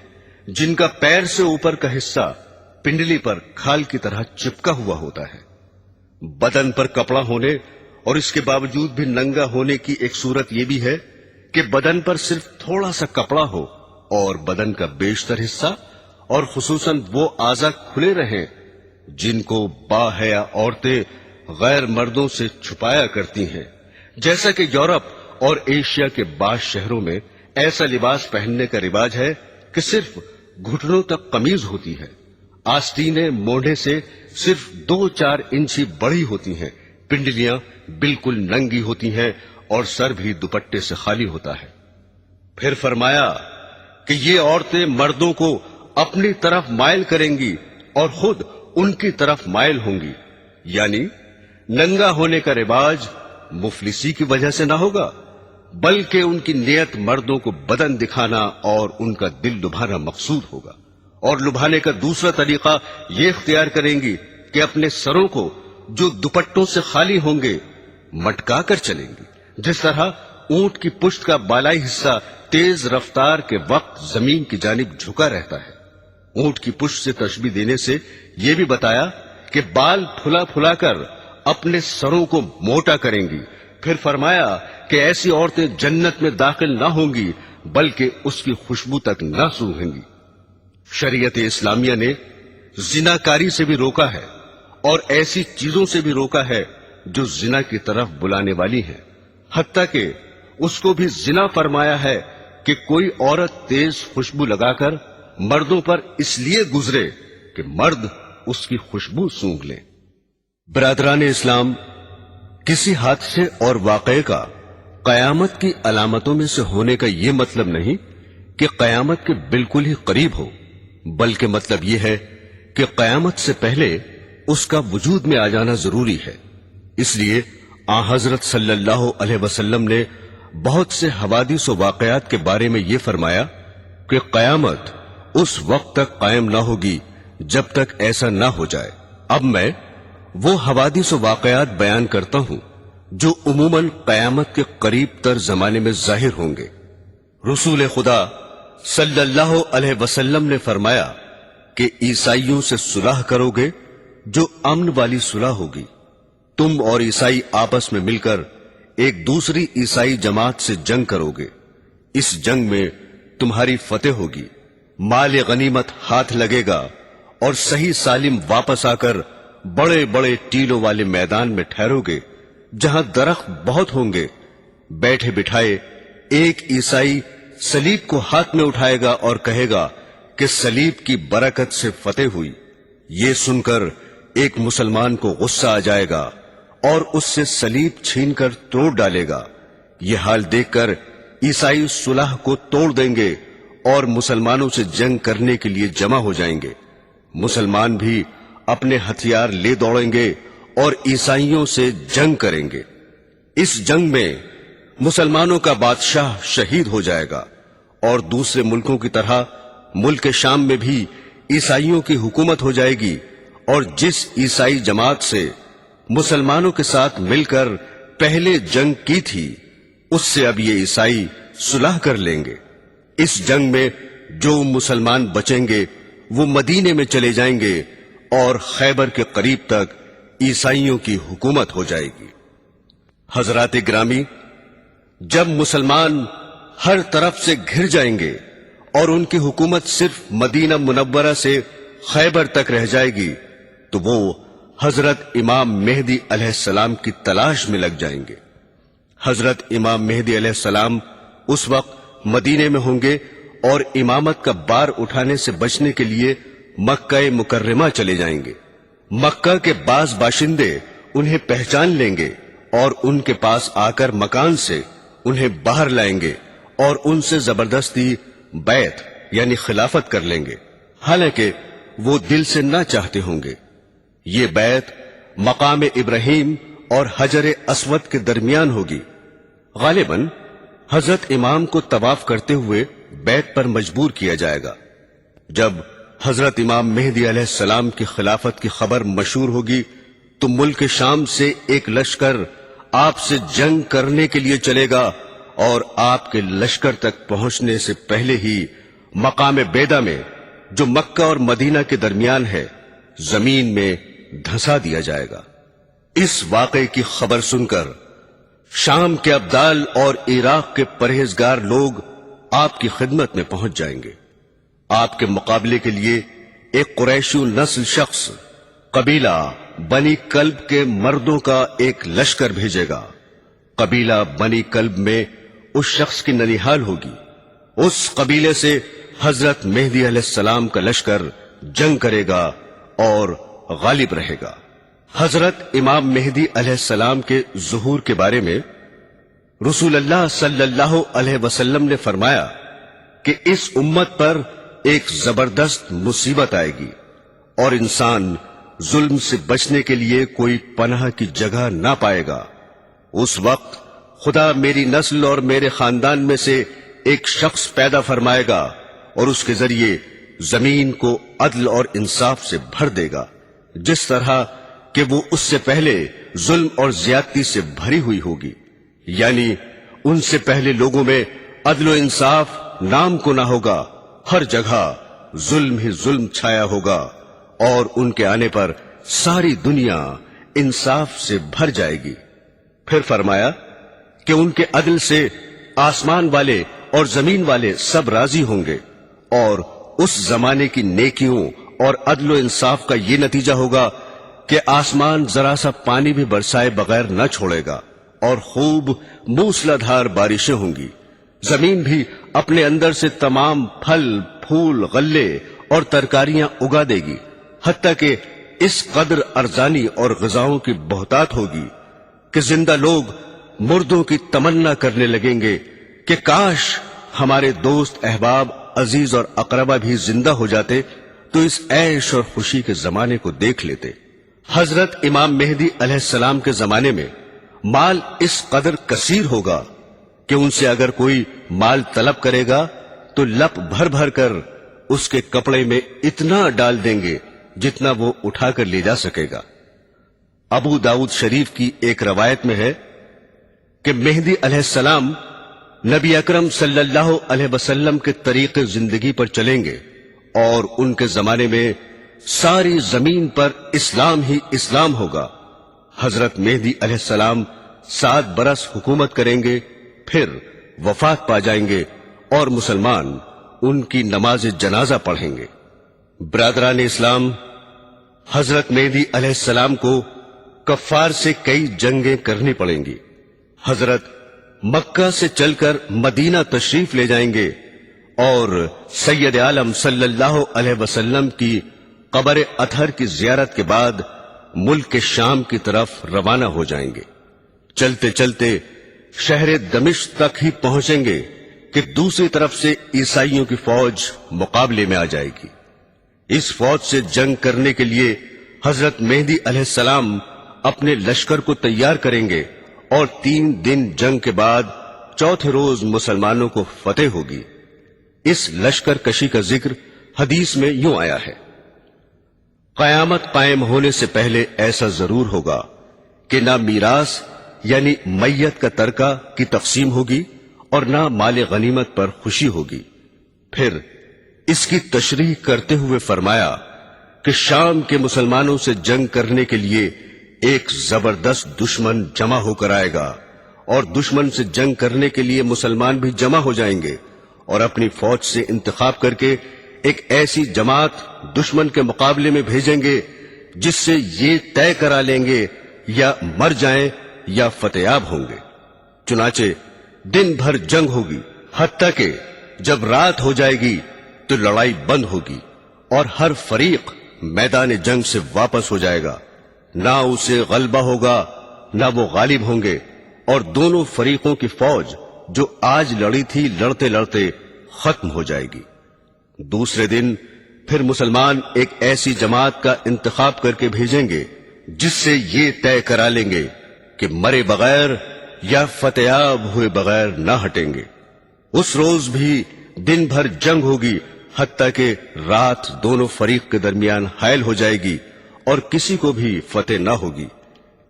جن کا پیر سے اوپر کا حصہ پنڈلی پر کھال کی طرح چپکا ہوا ہوتا ہے۔ بدن پر کپڑا ہونے اور اس کے باوجود بھی ننگا ہونے کی ایک صورت یہ بھی ہے کہ بدن پر صرف تھوڑا سا کپڑا ہو اور بدن کا بیشتر حصہ اور خصوصاً وہ اعضاء کھلے رہیں جن کو باحیا عورتیں غیر مردوں سے چھپایا کرتی ہیں، جیسا کہ یورپ اور ایشیا کے بعض شہروں میں ایسا لباس پہننے کا رواج ہے کہ صرف گھٹنوں تک قمیض ہوتی ہے، آستینیں مونڈھے سے صرف 2-4 انچ ہی بڑی ہوتی ہیں، پنڈلیاں بالکل ننگی ہوتی ہیں اور سر بھی دوپٹے سے خالی ہوتا ہے۔ پھر فرمایا کہ یہ عورتیں مردوں کو اپنی طرف مائل کریں گی اور خود ان کی طرف مائل ہوں گی، یعنی ننگا ہونے کا رواج مفلسی کی وجہ سے نہ ہوگا بلکہ ان کی نیت مردوں کو بدن دکھانا اور ان کا دل لبھانا مقصود ہوگا، اور لبھانے کا دوسرا طریقہ یہ اختیار کریں گی کہ اپنے سروں کو جو دوپٹوں سے خالی ہوں گے مٹکا کر چلیں گی، جس طرح اونٹ کی پشت کا بالائی حصہ تیز رفتار کے وقت زمین کی جانب جھکا رہتا ہے۔ اونٹ کی پشت سے تشبیہ دینے سے یہ بھی بتایا کہ بال پھلا پھلا کر اپنے سروں کو موٹا کریں گی۔ پھر فرمایا کہ ایسی عورتیں جنت میں داخل نہ ہوں گی بلکہ اس کی خوشبو تک نہ سونگھیں گی۔ شریعت اسلامیہ نے زناکاری سے بھی روکا ہے اور ایسی چیزوں سے بھی روکا ہے جو زنا کی طرف بلانے والی ہیں، حتیٰ کہ اس کو بھی زنا فرمایا ہے کہ کوئی عورت تیز خوشبو لگا کر مردوں پر اس لیے گزرے کہ مرد اس کی خوشبو سونگھ لیں۔ برادران اسلام، کسی حادثے اور واقعے کا قیامت کی علامتوں میں سے ہونے کا یہ مطلب نہیں کہ قیامت کے بالکل ہی قریب ہو، بلکہ مطلب یہ ہے کہ قیامت سے پہلے اس کا وجود میں آ جانا ضروری ہے۔ اس لیے آن حضرت صلی اللہ علیہ وسلم نے بہت سے حوادث و واقعات کے بارے میں یہ فرمایا کہ قیامت اس وقت تک قائم نہ ہوگی جب تک ایسا نہ ہو جائے۔ اب میں وہ حوادث و واقعات بیان کرتا ہوں جو عموماً قیامت کے قریب تر زمانے میں ظاہر ہوں گے۔ رسول خدا صلی اللہ علیہ وسلم نے فرمایا کہ عیسائیوں سے صلح کرو گے جو امن والی صلح ہوگی۔ تم اور عیسائی آپس میں مل کر ایک دوسری عیسائی جماعت سے جنگ کرو گے، اس جنگ میں تمہاری فتح ہوگی، مال غنیمت ہاتھ لگے گا اور صحیح سالم واپس آ کر بڑے بڑے ٹیلوں والے میدان میں ٹھہرو گے جہاں درخت بہت ہوں گے۔ بیٹھے بٹھائے ایک عیسائی صلیب کو ہاتھ میں اٹھائے گا اور کہے گا کہ صلیب کی برکت سے فتح ہوئی۔ یہ سن کر ایک مسلمان کو غصہ آ جائے گا اور اس سے صلیب چھین کر توڑ ڈالے گا۔ یہ حال دیکھ کر عیسائی صلح کو توڑ دیں گے اور مسلمانوں سے جنگ کرنے کے لیے جمع ہو جائیں گے۔ مسلمان بھی اپنے ہتھیار لے دوڑیں گے اور عیسائیوں سے جنگ کریں گے۔ اس جنگ میں مسلمانوں کا بادشاہ شہید ہو جائے گا اور دوسرے ملکوں کی طرح ملک شام میں بھی عیسائیوں کی حکومت ہو جائے گی، اور جس عیسائی جماعت سے مسلمانوں کے ساتھ مل کر پہلے جنگ کی تھی اس سے اب یہ عیسائی صلح کر لیں گے۔ اس جنگ میں جو مسلمان بچیں گے وہ مدینے میں چلے جائیں گے اور خیبر کے قریب تک عیسائیوں کی حکومت ہو جائے گی۔ حضرات گرامی، جب مسلمان ہر طرف سے گھر جائیں گے اور ان کی حکومت صرف مدینہ منورہ سے خیبر تک رہ جائے گی تو وہ حضرت امام مہدی علیہ السلام کی تلاش میں لگ جائیں گے۔ حضرت امام مہدی علیہ السلام اس وقت مدینے میں ہوں گے اور امامت کا بار اٹھانے سے بچنے کے لیے مکہ مکرمہ چلے جائیں گے۔ مکہ کے بعض باشندے انہیں پہچان لیں گے اور ان کے پاس آ کر مکان سے انہیں باہر لائیں گے اور ان سے زبردستی بیعت یعنی خلافت کر لیں گے، حالانکہ وہ دل سے نہ چاہتے ہوں گے۔ یہ بیعت مقام ابراہیم اور حجر اسود کے درمیان ہوگی۔ غالباً حضرت امام کو طواف کرتے ہوئے بیعت پر مجبور کیا جائے گا۔ جب حضرت امام مہدی علیہ السلام کی خلافت کی خبر مشہور ہوگی تو ملک شام سے ایک لشکر آپ سے جنگ کرنے کے لیے چلے گا اور آپ کے لشکر تک پہنچنے سے پہلے ہی مقام بیدا میں جو مکہ اور مدینہ کے درمیان ہے زمین میں دھنسا دیا جائے گا۔ اس واقعے کی خبر سن کر شام کے ابدال اور عراق کے پرہیزگار لوگ آپ کی خدمت میں پہنچ جائیں گے۔ آپ کے مقابلے کے لیے ایک قریشی نسل شخص قبیلہ بنی کلب کے مردوں کا ایک لشکر بھیجے گا۔ قبیلہ بنی کلب میں اس شخص کی ننیحال ہوگی۔ اس قبیلے سے حضرت مہدی علیہ السلام کا لشکر جنگ کرے گا اور غالب رہے گا۔ حضرت امام مہدی علیہ السلام کے ظہور کے بارے میں رسول اللہ صلی اللہ علیہ وسلم نے فرمایا کہ اس امت پر ایک زبردست مصیبت آئے گی اور انسان ظلم سے بچنے کے لیے کوئی پناہ کی جگہ نہ پائے گا۔ اس وقت خدا میری نسل اور میرے خاندان میں سے ایک شخص پیدا فرمائے گا اور اس کے ذریعے زمین کو عدل اور انصاف سے بھر دے گا، جس طرح کہ وہ اس سے پہلے ظلم اور زیادتی سے بھری ہوئی ہوگی، یعنی ان سے پہلے لوگوں میں عدل و انصاف نام کو نہ ہوگا، ہر جگہ ظلم ہی ظلم چھایا ہوگا، اور ان کے آنے پر ساری دنیا انصاف سے بھر جائے گی۔ پھر فرمایا کہ ان کے عدل سے آسمان والے اور زمین والے سب راضی ہوں گے، اور اس زمانے کی نیکیوں اور عدل و انصاف کا یہ نتیجہ ہوگا کہ آسمان ذرا سا پانی بھی برسائے بغیر نہ چھوڑے گا اور خوب موسلا دھار بارشیں ہوں گی، زمین بھی اپنے اندر سے تمام پھل پھول غلے اور ترکاریاں اگا دے گی، حتیٰ کہ اس قدر ارزانی اور غذاؤں کی بہتات ہوگی کہ زندہ لوگ مردوں کی تمنا کرنے لگیں گے کہ کاش ہمارے دوست احباب عزیز اور اقربا بھی زندہ ہو جاتے تو اس عیش اور خوشی کے زمانے کو دیکھ لیتے۔ حضرت امام مہدی علیہ السلام کے زمانے میں مال اس قدر کثیر ہوگا کہ ان سے اگر کوئی مال طلب کرے گا تو لپ بھر بھر کر اس کے کپڑے میں اتنا ڈال دیں گے جتنا وہ اٹھا کر لے جا سکے گا۔ ابو داؤد شریف کی ایک روایت میں ہے کہ مہدی علیہ السلام نبی اکرم صلی اللہ علیہ وسلم کے طریقے زندگی پر چلیں گے اور ان کے زمانے میں ساری زمین پر اسلام ہی اسلام ہوگا۔ حضرت مہدی علیہ السلام 7 برس حکومت کریں گے، پھر وفات پا جائیں گے اور مسلمان ان کی نماز جنازہ پڑھیں گے۔ برادران اسلام، حضرت مہدی علیہ السلام کو کفار سے کئی جنگیں کرنی پڑیں گی۔ حضرت مکہ سے چل کر مدینہ تشریف لے جائیں گے اور سید عالم صلی اللہ علیہ وسلم کی قبر اطہر کی زیارت کے بعد ملک کے شام کی طرف روانہ ہو جائیں گے۔ چلتے چلتے شہر دمشق تک ہی پہنچیں گے کہ دوسری طرف سے عیسائیوں کی فوج مقابلے میں آ جائے گی۔ اس فوج سے جنگ کرنے کے لیے حضرت مہدی علیہ السلام اپنے لشکر کو تیار کریں گے اور 3 دن جنگ کے بعد چوتھے روز مسلمانوں کو فتح ہوگی۔ اس لشکر کشی کا ذکر حدیث میں یوں آیا ہے: قیامت قائم ہونے سے پہلے ایسا ضرور ہوگا کہ نہ میراث یعنی میت کا ترکہ کی تقسیم ہوگی اور نہ مال غنیمت پر خوشی ہوگی۔ پھر اس کی تشریح کرتے ہوئے فرمایا کہ شام کے مسلمانوں سے جنگ کرنے کے لیے ایک زبردست دشمن جمع ہو کر آئے گا اور دشمن سے جنگ کرنے کے لیے مسلمان بھی جمع ہو جائیں گے اور اپنی فوج سے انتخاب کر کے ایک ایسی جماعت دشمن کے مقابلے میں بھیجیں گے جس سے یہ طے کرا لیں گے یا مر جائیں یا فتح یاب ہوں گے۔ چنانچہ دن بھر جنگ ہوگی، حتیٰ کہ جب رات ہو جائے گی تو لڑائی بند ہوگی اور ہر فریق میدان جنگ سے واپس ہو جائے گا، نہ اسے غلبہ ہوگا نہ وہ غالب ہوں گے، اور دونوں فریقوں کی فوج جو آج لڑی تھی لڑتے لڑتے ختم ہو جائے گی۔ دوسرے دن پھر مسلمان ایک ایسی جماعت کا انتخاب کر کے بھیجیں گے جس سے یہ طے کرا لیں گے کہ مرے بغیر یا فتح یاب ہوئے بغیر نہ ہٹیں گے۔ اس روز بھی دن بھر جنگ ہوگی، حتیٰ کہ رات دونوں فریق کے درمیان حائل ہو جائے گی اور کسی کو بھی فتح نہ ہوگی۔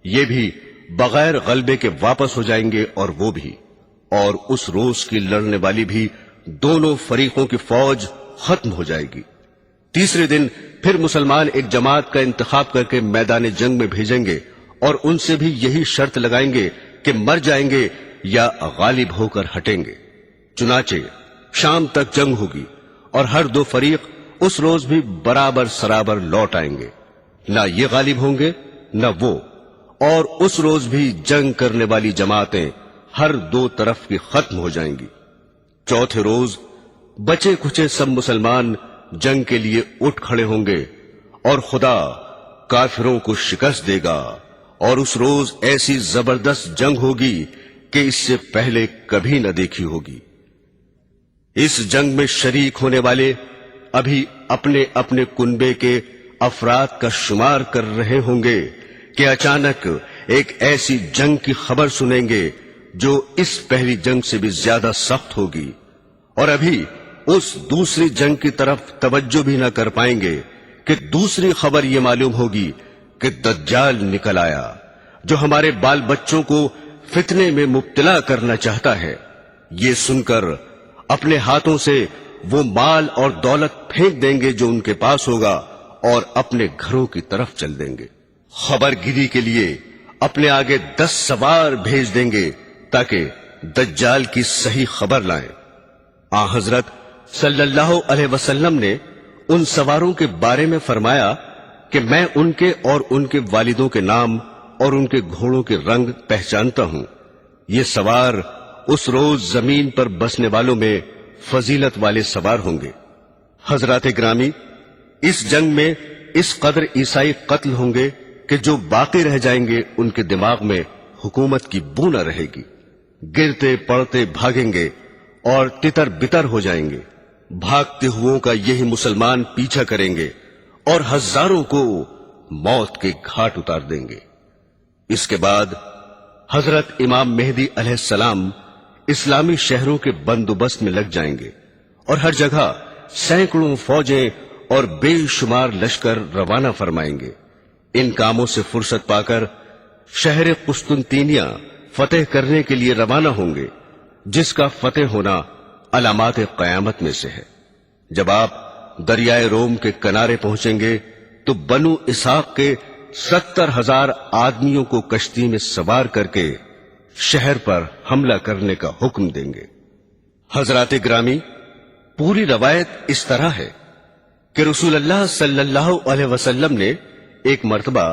یہ بھی بغیر غلبے کے واپس ہو جائیں گے اور وہ بھی، اور اس روز کی لڑنے والی بھی دونوں فریقوں کی فوج ختم ہو جائے گی۔ تیسرے دن پھر مسلمان ایک جماعت کا انتخاب کر کے میدان جنگ میں بھیجیں گے اور ان سے بھی یہی شرط لگائیں گے کہ مر جائیں گے یا غالب ہو کر ہٹیں گے۔ چنانچہ شام تک جنگ ہوگی اور ہر 2 فریق اس روز بھی برابر سرابر لوٹ آئیں گے، نہ یہ غالب ہوں گے نہ وہ، اور اس روز بھی جنگ کرنے والی جماعتیں ہر 2 طرف کی ختم ہو جائیں گی۔ چوتھے روز بچے کھچے سب مسلمان جنگ کے لیے اٹھ کھڑے ہوں گے اور خدا کافروں کو شکست دے گا، اور اس روز ایسی زبردست جنگ ہوگی کہ اس سے پہلے کبھی نہ دیکھی ہوگی۔ اس جنگ میں شریک ہونے والے ابھی اپنے اپنے کنبے کے افراد کا شمار کر رہے ہوں گے کہ اچانک ایک ایسی جنگ کی خبر سنیں گے جو اس پہلی جنگ سے بھی زیادہ سخت ہوگی، اور ابھی اس دوسری جنگ کی طرف توجہ بھی نہ کر پائیں گے کہ دوسری خبر یہ معلوم ہوگی کہ دجال نکل آیا جو ہمارے بال بچوں کو فتنے میں مبتلا کرنا چاہتا ہے۔ یہ سن کر اپنے ہاتھوں سے وہ مال اور دولت پھینک دیں گے جو ان کے پاس ہوگا اور اپنے گھروں کی طرف چل دیں گے۔ خبر گیری کے لیے اپنے آگے 10 سوار بھیج دیں گے تاکہ دجال کی صحیح خبر لائیں۔ حضرت صلی اللہ علیہ وسلم نے ان سواروں کے بارے میں فرمایا کہ میں ان کے اور ان کے والدوں کے نام اور ان کے گھوڑوں کے رنگ پہچانتا ہوں۔ یہ سوار اس روز زمین پر بسنے والوں میں فضیلت والے سوار ہوں گے۔ حضرات گرامی، اس جنگ میں اس قدر عیسائی قتل ہوں گے کہ جو باقی رہ جائیں گے ان کے دماغ میں حکومت کی بو نہ رہے گی، گرتے پڑتے بھاگیں گے اور تتر بتر ہو جائیں گے۔ بھاگتے ہوئوں کا یہی مسلمان پیچھا کریں گے اور ہزاروں کو موت کے گھاٹ اتار دیں گے۔ اس کے بعد حضرت امام مہدی علیہ السلام اسلامی شہروں کے بندوبست میں لگ جائیں گے اور ہر جگہ سینکڑوں فوجیں اور بے شمار لشکر روانہ فرمائیں گے۔ ان کاموں سے فرصت پا کر شہر قسطنطینیہ فتح کرنے کے لیے روانہ ہوں گے، جس کا فتح ہونا علامات قیامت میں سے ہے۔ جب آپ دریائے روم کے کنارے پہنچیں گے تو بنو اسحاق کے 70,000 آدمیوں کو کشتی میں سوار کر کے شہر پر حملہ کرنے کا حکم دیں گے۔ حضرات گرامی، پوری روایت اس طرح ہے کہ رسول اللہ صلی اللہ علیہ وسلم نے ایک مرتبہ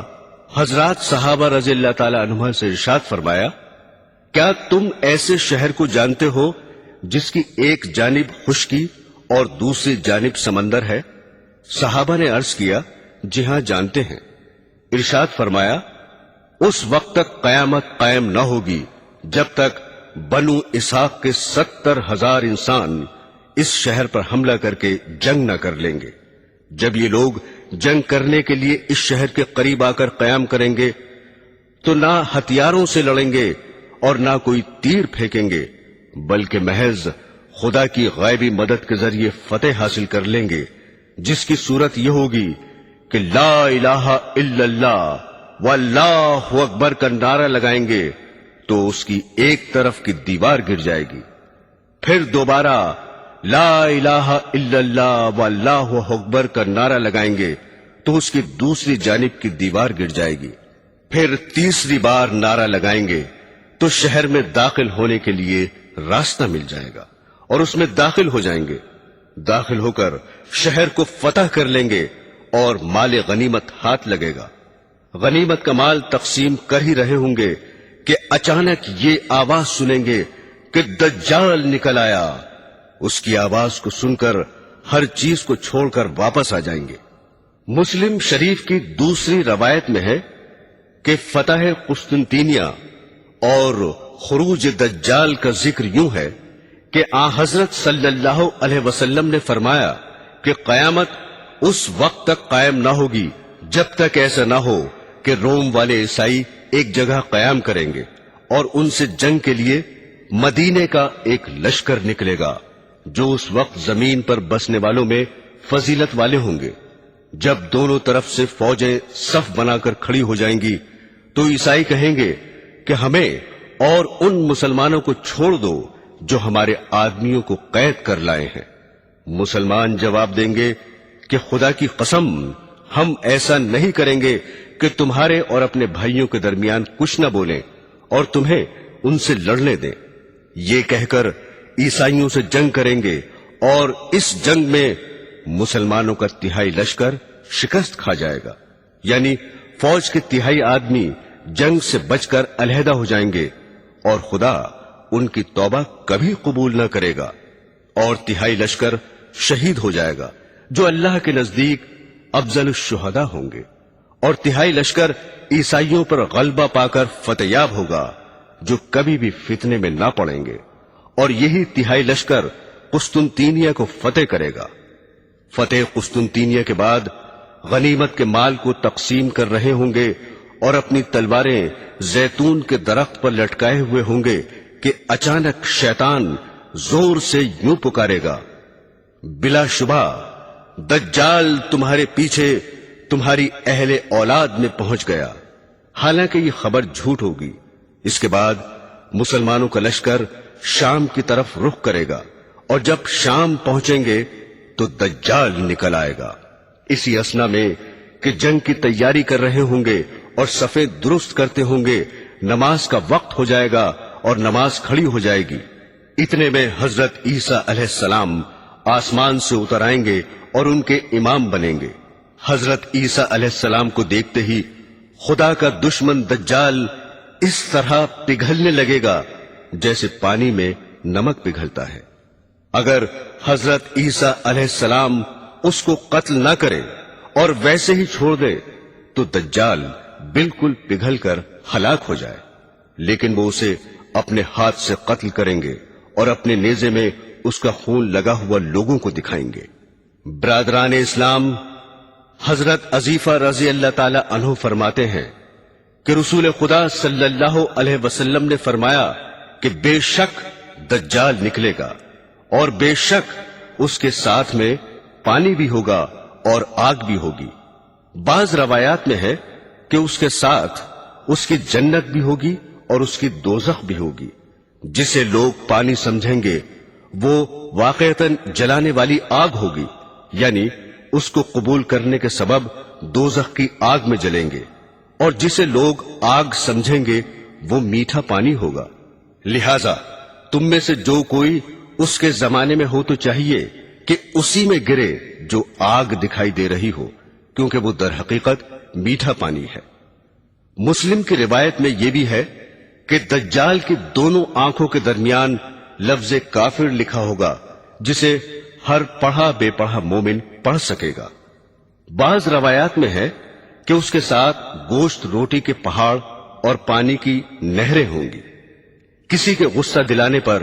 حضرات صحابہ رضی اللہ تعالی عنہ سے ارشاد فرمایا، کیا تم ایسے شہر کو جانتے ہو جس کی ایک جانب خشکی اور دوسری جانب سمندر ہے؟ صحابہ نے عرض کیا، جی ہاں جانتے ہیں۔ ارشاد فرمایا، اس وقت تک قیامت قائم نہ ہوگی جب تک بنو اسحاق کے 70,000 انسان اس شہر پر حملہ کر کے جنگ نہ کر لیں گے۔ جب یہ لوگ جنگ کرنے کے لیے اس شہر کے قریب آ کر قیام کریں گے تو نہ ہتھیاروں سے لڑیں گے اور نہ کوئی تیر پھینکیں گے، بلکہ محض خدا کی غیبی مدد کے ذریعے فتح حاصل کر لیں گے، جس کی صورت یہ ہوگی کہ لا الہ الا اللہ واللہ اکبر کا نعرہ لگائیں گے تو اس کی ایک طرف کی دیوار گر جائے گی، پھر دوبارہ لا الہ الا اللہ واللہ اکبر کا نعرہ لگائیں گے تو اس کی دوسری جانب کی دیوار گر جائے گی، پھر تیسری بار نعرہ لگائیں گے تو شہر میں داخل ہونے کے لیے راستہ مل جائے گا اور اس میں داخل ہو جائیں گے۔ داخل ہو کر شہر کو فتح کر لیں گے اور مال غنیمت ہاتھ لگے گا۔ غنیمت کا مال تقسیم کر ہی رہے ہوں گے کہ اچانک یہ آواز سنیں گے کہ دجال نکل آیا۔ اس کی آواز کو سن کر ہر چیز کو چھوڑ کر واپس آ جائیں گے۔ مسلم شریف کی دوسری روایت میں ہے کہ فتح قسطنطینیہ اور خروج دجال کا ذکر یوں ہے کہ آن حضرت صلی اللہ علیہ وسلم نے فرمایا کہ قیامت اس وقت تک قائم نہ ہوگی جب تک ایسا نہ ہو کہ روم والے عیسائی ایک جگہ قیام کریں گے اور ان سے جنگ کے لیے مدینے کا ایک لشکر نکلے گا جو اس وقت زمین پر بسنے والوں میں فضیلت والے ہوں گے۔ جب دونوں طرف سے فوجیں صف بنا کر کھڑی ہو جائیں گی تو عیسائی کہیں گے کہ ہمیں اور ان مسلمانوں کو چھوڑ دو جو ہمارے آدمیوں کو قید کر لائے ہیں۔ مسلمان جواب دیں گے کہ خدا کی قسم، ہم ایسا نہیں کریں گے کہ تمہارے اور اپنے بھائیوں کے درمیان کچھ نہ بولیں اور تمہیں ان سے لڑنے دیں۔ یہ کہہ کر عیسائیوں سے جنگ کریں گے اور اس جنگ میں مسلمانوں کا تہائی لشکر شکست کھا جائے گا، یعنی فوج کے تہائی آدمی جنگ سے بچ کر علیحدہ ہو جائیں گے اور خدا ان کی توبہ کبھی قبول نہ کرے گا، اور تہائی لشکر شہید ہو جائے گا جو اللہ کے نزدیک افضل الشہداء ہوں گے، اور تہائی لشکر عیسائیوں پر غلبہ پا کر فتح یاب ہوگا جو کبھی بھی فتنے میں نہ پڑیں گے، اور یہی تہائی لشکر قسطنطینیہ کو فتح کرے گا۔ فتح قسطنطینیہ کے بعد غنیمت کے مال کو تقسیم کر رہے ہوں گے اور اپنی تلواریں زیتون کے درخت پر لٹکائے ہوئے ہوں گے کہ اچانک شیطان زور سے یوں پکارے گا، بلا شبہ دجال تمہارے پیچھے تمہاری اہل اولاد میں پہنچ گیا۔ حالانکہ یہ خبر جھوٹ ہوگی۔ اس کے بعد مسلمانوں کا لشکر شام کی طرف رخ کرے گا، اور جب شام پہنچیں گے تو دجال نکل آئے گا۔ اسی اثنا میں کہ جنگ کی تیاری کر رہے ہوں گے اور صفیں درست کرتے ہوں گے، نماز کا وقت ہو جائے گا اور نماز کھڑی ہو جائے گی۔ اتنے میں حضرت عیسیٰ علیہ السلام آسمان سے اتر آئیں گے اور ان کے امام بنیں گے۔ حضرت عیسیٰ علیہ السلام کو دیکھتے ہی خدا کا دشمن دجال اس طرح پگھلنے لگے گا جیسے پانی میں نمک پگھلتا ہے۔ اگر حضرت عیسیٰ علیہ السلام اس کو قتل نہ کرے اور ویسے ہی چھوڑ دے تو دجال بالکل پگھل کر ہلاک ہو جائے، لیکن وہ اسے اپنے ہاتھ سے قتل کریں گے اور اپنے نیزے میں اس کا خون لگا ہوا لوگوں کو دکھائیں گے۔ برادران اسلام، حضرت عزیفہ رضی اللہ تعالی عنہ فرماتے ہیں کہ رسول خدا صلی اللہ علیہ وسلم نے فرمایا کہ بے شک دجال نکلے گا اور بے شک اس کے ساتھ میں پانی بھی ہوگا اور آگ بھی ہوگی۔ بعض روایات میں ہے کہ اس کے ساتھ اس کی جنت بھی ہوگی اور اس کی دوزخ بھی ہوگی۔ جسے لوگ پانی سمجھیں گے وہ واقعتاً جلانے والی آگ ہوگی، یعنی اس کو قبول کرنے کے سبب دوزخ کی آگ میں جلیں گے، اور جسے لوگ آگ سمجھیں گے وہ میٹھا پانی ہوگا۔ لہذا تم میں سے جو کوئی اس کے زمانے میں ہو تو چاہیے کہ اسی میں گرے جو آگ دکھائی دے رہی ہو، کیونکہ وہ در حقیقت میٹھا پانی ہے۔ مسلم کی روایت میں یہ بھی ہے کہ دجال کی دونوں آنکھوں کے درمیان لفظ کافر لکھا ہوگا، جسے ہر پڑھا بے پڑھا مومن پڑھ سکے گا۔ بعض روایات میں ہے کہ اس کے ساتھ گوشت روٹی کے پہاڑ اور پانی کی نہریں ہوں گی۔ کسی کے غصہ دلانے پر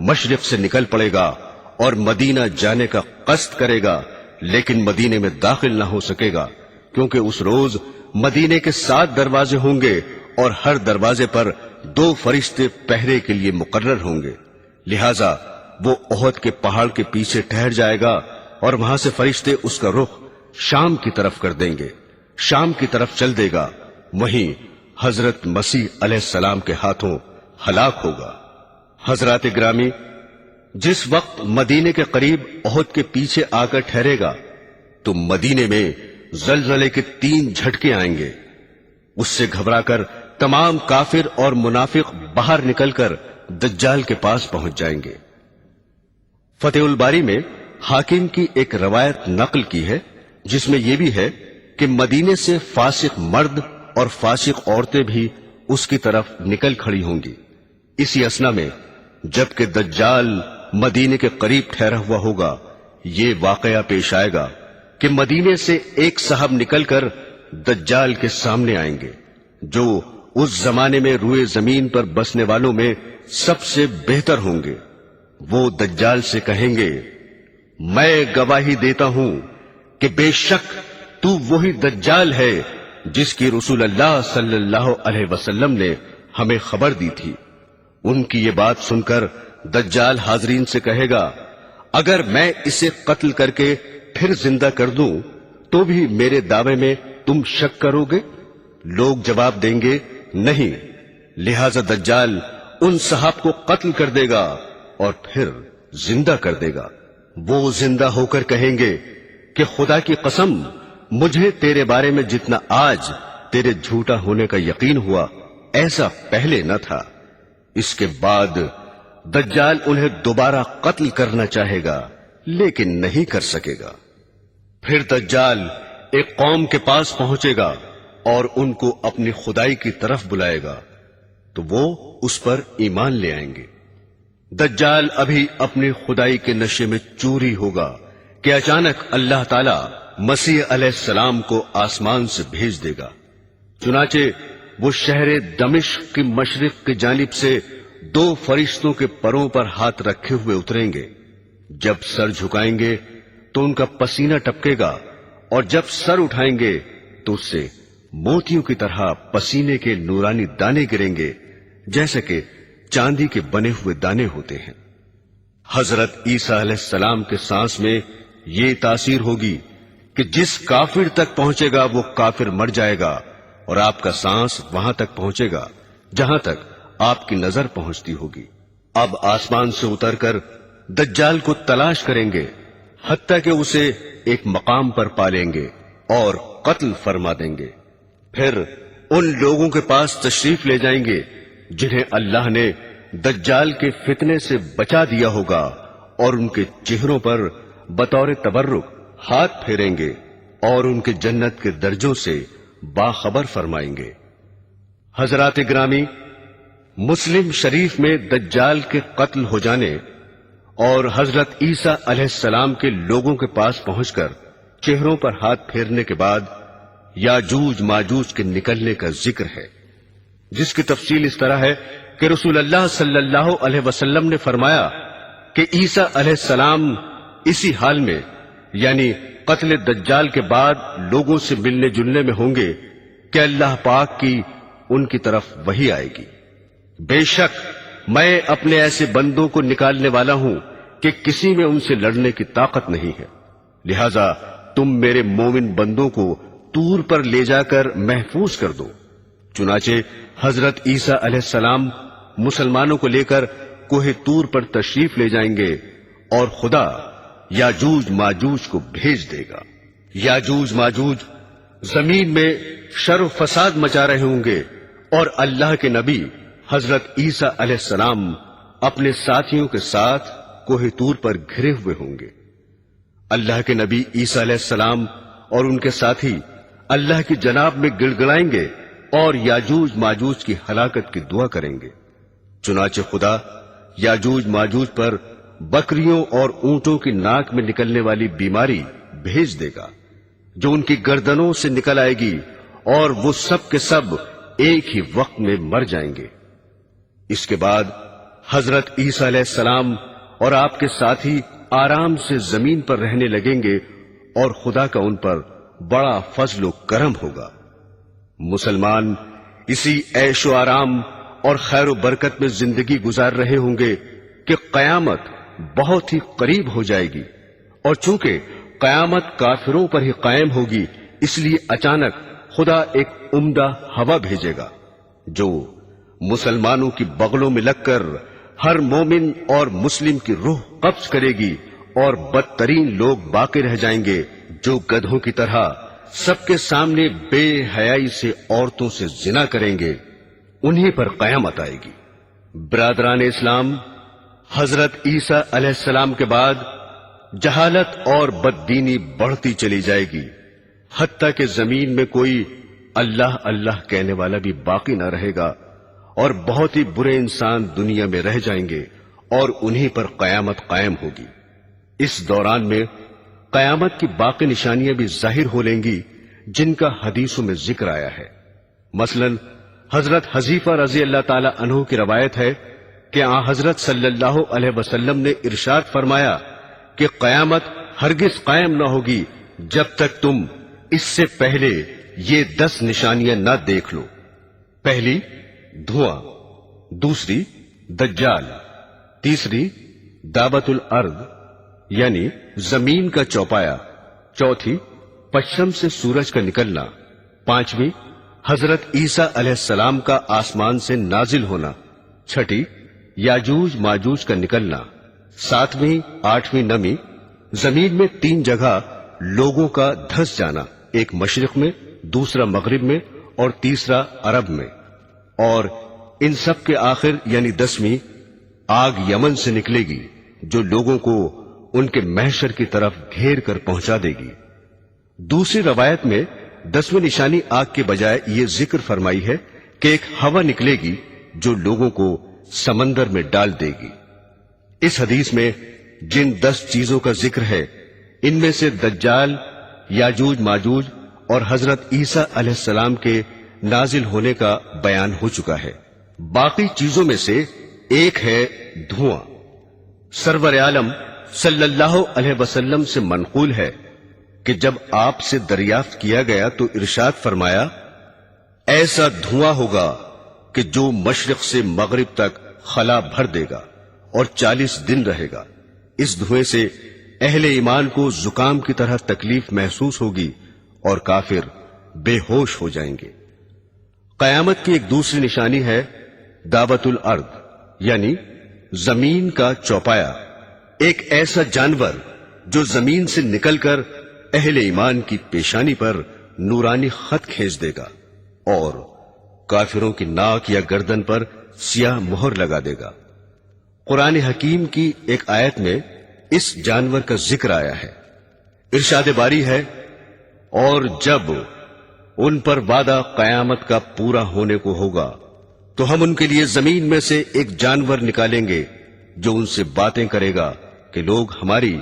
مشرق سے نکل پڑے گا اور مدینہ جانے کا قصد کرے گا، لیکن مدینے میں داخل نہ ہو سکے گا، کیونکہ اس روز مدینے کے 7 دروازے ہوں گے اور ہر دروازے پر 2 فرشتے پہرے کے لیے مقرر ہوں گے۔ لہذا وہ احد کے پہاڑ کے پیچھے ٹھہر جائے گا اور وہاں سے فرشتے اس کا رخ شام کی طرف کر دیں گے، شام کی طرف چل دے گا، وہیں حضرت مسیح علیہ السلام کے ہاتھوں ہلاک ہوگا۔ حضرات گرامی، جس وقت مدینے کے قریب احد کے پیچھے آ کر ٹھہرے گا تو مدینے میں زلزلے کے 3 جھٹکے آئیں گے۔ اس سے گھبرا کر تمام کافر اور منافق باہر نکل کر دجال کے پاس پہنچ جائیں گے۔ فتح الباری میں حاکم کی ایک روایت نقل کی ہے، جس میں یہ بھی ہے کہ مدینے سے فاسق مرد اور فاسق عورتیں بھی اس کی طرف نکل کھڑی ہوں گی۔ اسی اثنا میں جبکہ دجال مدینے کے قریب ٹھہرا ہوا ہوگا، یہ واقعہ پیش آئے گا کہ مدینے سے ایک صاحب نکل کر دجال کے سامنے آئیں گے، جو اس زمانے میں روئے زمین پر بسنے والوں میں سب سے بہتر ہوں گے۔ وہ دجال سے کہیں گے، میں گواہی دیتا ہوں کہ بے شک تو وہی دجال ہے جس کی رسول اللہ صلی اللہ علیہ وسلم نے ہمیں خبر دی تھی۔ ان کی یہ بات سن کر دجال حاضرین سے کہے گا، اگر میں اسے قتل کر کے پھر زندہ کر دوں تو بھی میرے دعوے میں تم شک کرو گے؟ لوگ جواب دیں گے، نہیں۔ لہذا دجال ان صحاب کو قتل کر دے گا اور پھر زندہ کر دے گا۔ وہ زندہ ہو کر کہیں گے کہ خدا کی قسم، مجھے تیرے بارے میں جتنا آج تیرے جھوٹا ہونے کا یقین ہوا ایسا پہلے نہ تھا۔ اس کے بعد دجال انہیں دوبارہ قتل کرنا چاہے گا لیکن نہیں کر سکے گا۔ پھر دجال ایک قوم کے پاس پہنچے گا اور ان کو اپنی خدائی کی طرف بلائے گا تو وہ اس پر ایمان لے آئیں گے۔ دجال ابھی اپنی خدائی کے نشے میں چوری ہوگا کہ اچانک اللہ تعالی مسیح علیہ السلام کو آسمان سے بھیج دے گا۔ چنانچہ وہ شہر دمشق کی مشرق کی جانب سے 2 فرشتوں کے پروں پر ہاتھ رکھے ہوئے اتریں گے۔ جب سر جھکائیں گے تو ان کا پسینہ ٹپکے گا، اور جب سر اٹھائیں گے تو اس سے موتیوں کی طرح پسینے کے نورانی دانے گریں گے، جیسے کہ چاندی کے بنے ہوئے دانے ہوتے ہیں۔ حضرت عیسیٰ علیہ السلام کے سانس میں یہ تاثیر ہوگی کہ جس کافر تک پہنچے گا وہ کافر مر جائے گا، اور آپ کا سانس وہاں تک پہنچے گا جہاں تک آپ کی نظر پہنچتی ہوگی۔ اب آسمان سے اتر کر دجال کو تلاش کریں گے حتیٰ کہ اسے ایک مقام پر پالیں گے اور قتل فرما دیں گے۔ پھر ان لوگوں کے پاس تشریف لے جائیں گے جنہیں اللہ نے دجال کے فتنے سے بچا دیا ہوگا، اور ان کے چہروں پر بطور تبرک ہاتھ پھیریں گے اور ان کے جنت کے درجوں سے باخبر فرمائیں گے۔ حضرات گرامی، مسلم شریف میں دجال کے قتل ہو جانے اور حضرت عیسیٰ علیہ السلام کے لوگوں کے پاس پہنچ کر چہروں پر ہاتھ پھیرنے کے بعد یاجوج ماجوج کے نکلنے کا ذکر ہے، جس کی تفصیل اس طرح ہے کہ رسول اللہ صلی اللہ علیہ وسلم نے فرمایا کہ عیسیٰ علیہ السلام اسی حال میں یعنی قتل دجال کے بعد لوگوں سے ملنے جلنے میں ہوں گے کہ اللہ پاک کی ان کی طرف وحی آئے گی، بے شک میں اپنے ایسے بندوں کو نکالنے والا ہوں کہ کسی میں ان سے لڑنے کی طاقت نہیں ہے، لہذا تم میرے مومن بندوں کو طور پر لے جا کر محفوظ کر دو۔ چنانچہ حضرت عیسیٰ علیہ السلام مسلمانوں کو لے کر کوہ طور پر تشریف لے جائیں گے اور خدا یاجوج ماجوج کو بھیج دے گا۔ یاجوج ماجوج زمین میں شر و فساد مچا رہے ہوں گے اور اللہ کے نبی حضرت عیسیٰ علیہ السلام اپنے ساتھیوں کے ساتھ کوہ طور پر گھرے ہوئے ہوں گے۔ اللہ کے نبی عیسیٰ علیہ السلام اور ان کے ساتھی اللہ کی جناب میں گڑ گڑائیں گے اور یاجوج ماجوج کی ہلاکت کی دعا کریں گے۔ چنانچہ خدا یاجوج ماجوج پر بکریوں اور اونٹوں کی ناک میں نکلنے والی بیماری بھیج دے گا جو ان کی گردنوں سے نکل آئے گی اور وہ سب کے سب ایک ہی وقت میں مر جائیں گے۔ اس کے بعد حضرت عیسیٰ علیہ السلام اور آپ کے ساتھی آرام سے زمین پر رہنے لگیں گے اور خدا کا ان پر بڑا فضل و کرم ہوگا۔ مسلمان اسی عیش و آرام اور خیر و برکت میں زندگی گزار رہے ہوں گے کہ قیامت بہت ہی قریب ہو جائے گی، اور چونکہ قیامت کافروں پر ہی قائم ہوگی اس لیے اچانک خدا ایک عمدہ ہوا بھیجے گا جو مسلمانوں کی بغلوں میں لگ کر ہر مومن اور مسلم کی روح قبض کرے گی، اور بدترین لوگ باقی رہ جائیں گے جو گدھوں کی طرح سب کے سامنے بے حیائی سے عورتوں سے زنا کریں گے، انہیں پر قیامت آئے گی۔ برادران اسلام، حضرت عیسیٰ علیہ السلام کے بعد جہالت اور بددینی بڑھتی چلی جائے گی، حتیٰ کہ زمین میں کوئی اللہ اللہ کہنے والا بھی باقی نہ رہے گا، اور بہت ہی برے انسان دنیا میں رہ جائیں گے اور انہیں پر قیامت قائم ہوگی۔ اس دوران میں قیامت کی باقی نشانیاں بھی ظاہر ہو لیں گی جن کا حدیثوں میں ذکر آیا ہے۔ مثلا حضرت حذیفہ رضی اللہ تعالی عنہ کی روایت ہے کہ آن حضرت صلی اللہ علیہ وسلم نے ارشاد فرمایا کہ قیامت ہرگز قائم نہ ہوگی جب تک تم اس سے پہلے یہ 10 نشانیاں نہ دیکھ لو۔ پہلی دھواں، دوسری دجال، تیسری دعوت الارض یعنی زمین کا چوپایا، چوتھی پشچم سے سورج کا نکلنا، پانچویں حضرت عیسیٰ علیہ السلام کا آسمان سے نازل ہونا، چھٹی یاجوج ماجوج کا نکلنا، ساتویں آٹھویں نمی، زمین میں 3 جگہ لوگوں کا دھس جانا، ایک مشرق میں، دوسرا مغرب میں اور تیسرا عرب میں، اور ان سب کے آخر یعنی 10ویں آگ یمن سے نکلے گی جو لوگوں کو ان کے محشر کی طرف گھیر کر پہنچا دے گی۔ دوسری روایت میں 10ویں نشانی آگ کے بجائے یہ ذکر فرمائی ہے کہ ایک ہوا نکلے گی جو لوگوں کو سمندر میں ڈال دے گی۔ اس حدیث میں جن 10 چیزوں کا ذکر ہے ان میں سے دجال، یاجوج ماجوج اور حضرت عیسیٰ علیہ السلام کے نازل ہونے کا بیان ہو چکا ہے۔ باقی چیزوں میں سے ایک ہے دھواں۔ سرور عالم صلی اللہ علیہ وسلم سے منقول ہے کہ جب آپ سے دریافت کیا گیا تو ارشاد فرمایا، ایسا دھواں ہوگا کہ جو مشرق سے مغرب تک خلا بھر دے گا اور 40 دن رہے گا۔ اس دھوئیں سے اہل ایمان کو زکام کی طرح تکلیف محسوس ہوگی اور کافر بے ہوش ہو جائیں گے۔ قیامت کی ایک دوسری نشانی ہے دعوت الارض یعنی زمین کا چوپایا، ایک ایسا جانور جو زمین سے نکل کر اہل ایمان کی پیشانی پر نورانی خط کھینچ دے گا اور کافروں کی ناک یا گردن پر سیاہ مہر لگا دے گا۔ قرآن حکیم کی ایک آیت میں اس جانور کا ذکر آیا ہے۔ ارشاد باری ہے، اور جب ان پر وعدہ قیامت کا پورا ہونے کو ہوگا تو ہم ان کے لیے زمین میں سے ایک جانور نکالیں گے جو ان سے باتیں کرے گا کہ لوگ ہماری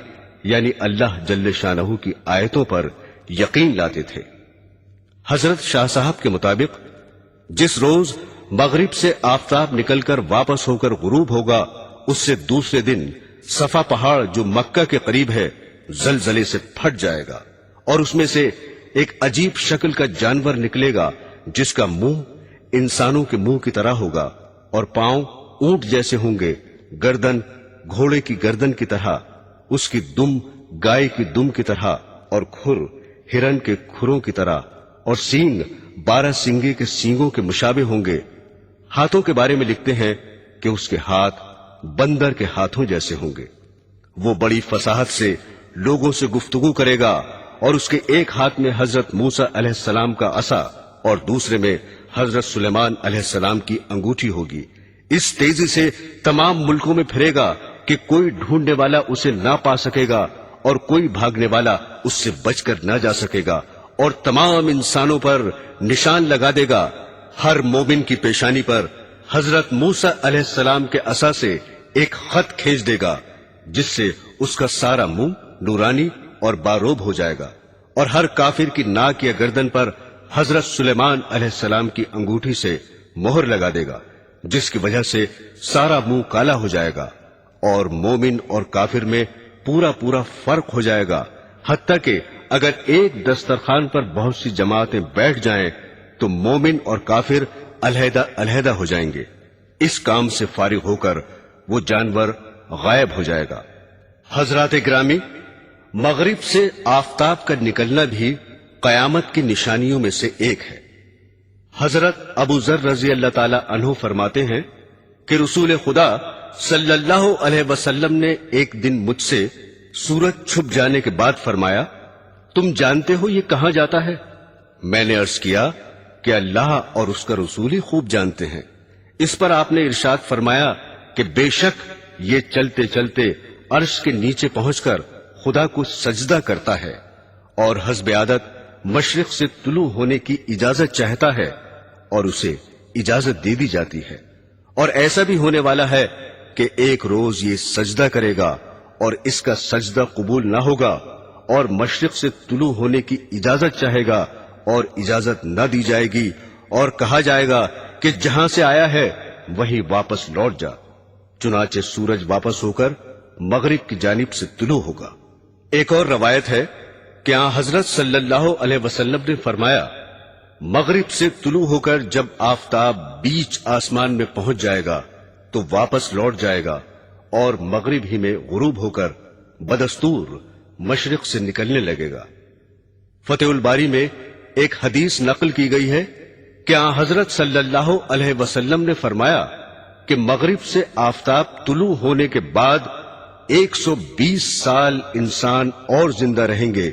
یعنی اللہ جل شانہ کی آیتوں پر یقین لاتے تھے۔ حضرت شاہ صاحب کے مطابق جس روز مغرب سے آفتاب نکل کر واپس ہو کر غروب ہوگا، اس سے دوسرے دن صفا پہاڑ جو مکہ کے قریب ہے زلزلے سے پھٹ جائے گا، اور اس میں سے ایک عجیب شکل کا جانور نکلے گا جس کا منہ انسانوں کے منہ کی طرح ہوگا اور پاؤں اونٹ جیسے ہوں گے، گردن گھوڑے کی گردن کی طرح، اس کی دم گائے کی دم کی طرح، اور کھر ہرن کے کھروں کی طرح، اور سینگ 12 سینگے کے سینگوں کے مشابہ ہوں گے۔ ہاتھوں کے بارے میں لکھتے ہیں کہ اس کے ہاتھ بندر کے ہاتھوں جیسے ہوں گے۔ وہ بڑی فصاحت سے لوگوں سے گفتگو کرے گا، اور اس کے ایک ہاتھ میں حضرت موسیٰ علیہ السلام کا عصا اور دوسرے میں حضرت سلیمان علیہ السلام کی انگوٹھی ہوگی۔ اس تیزی سے تمام ملکوں میں پھرے گا کہ کوئی ڈھونڈنے والا اسے نہ پا سکے گا اور کوئی بھاگنے والا اس سے بچ کر نہ جا سکے گا، اور تمام انسانوں پر نشان لگا دے گا۔ ہر مومن کی پیشانی پر حضرت موسیٰ علیہ السلام کے عصا سے ایک خط کھینچ دے گا جس سے اس کا سارا منہ نورانی اور باروب ہو جائے گا، اور ہر کافر کی ناک یا گردن پر حضرت سلیمان علیہ السلام کی انگوٹھی سے مہر لگا دے گا، جس کی وجہ سے سارا منہ کالا ہو جائے گا، اور مومن اور کافر میں پورا پورا فرق ہو جائے گا، حتیٰ کہ اگر ایک دسترخوان پر بہت سی جماعتیں بیٹھ جائیں تو مومن اور کافر علیحدہ علیحدہ ہو جائیں گے۔ اس کام سے فارغ ہو کر وہ جانور غائب ہو جائے گا۔ حضرات گرامی، مغرب سے آفتاب کا نکلنا بھی قیامت کی نشانیوں میں سے ایک ہے۔ حضرت ابو ذر رضی اللہ تعالی عنہ فرماتے ہیں کہ رسول خدا صلی اللہ علیہ وسلم نے ایک دن مجھ سے سورج چھپ جانے کے بعد فرمایا، تم جانتے ہو یہ کہاں جاتا ہے؟ میں نے عرض کیا کہ اللہ اور اس کا رسول ہی خوب جانتے ہیں۔ اس پر آپ نے ارشاد فرمایا کہ بے شک یہ چلتے چلتے عرش کے نیچے پہنچ کر خدا کو سجدہ کرتا ہے، اور حسب عادت مشرق سے طلوع ہونے کی اجازت چاہتا ہے، اور اسے اجازت دے دی جاتی ہے، اور ایسا بھی ہونے والا ہے کہ ایک روز یہ سجدہ کرے گا اور اس کا سجدہ قبول نہ ہوگا، اور مشرق سے طلوع ہونے کی اجازت چاہے گا اور اجازت نہ دی جائے گی، اور کہا جائے گا کہ جہاں سے آیا ہے وہیں واپس لوٹ جا۔ چنانچہ سورج واپس ہو کر مغرب کی جانب سے طلوع ہوگا۔ ایک اور روایت ہے کہ حضرت صلی اللہ علیہ وسلم نے فرمایا، مغرب سے طلوع ہو کر جب آفتاب بیچ آسمان میں پہنچ جائے گا تو واپس لوٹ جائے گا، اور مغرب ہی میں غروب ہو کر بدستور مشرق سے نکلنے لگے گا۔ فتح الباری میں ایک حدیث نقل کی گئی ہے کہ حضرت صلی اللہ علیہ وسلم نے فرمایا کہ مغرب سے آفتاب طلوع ہونے کے بعد 120 سال انسان اور زندہ رہیں گے،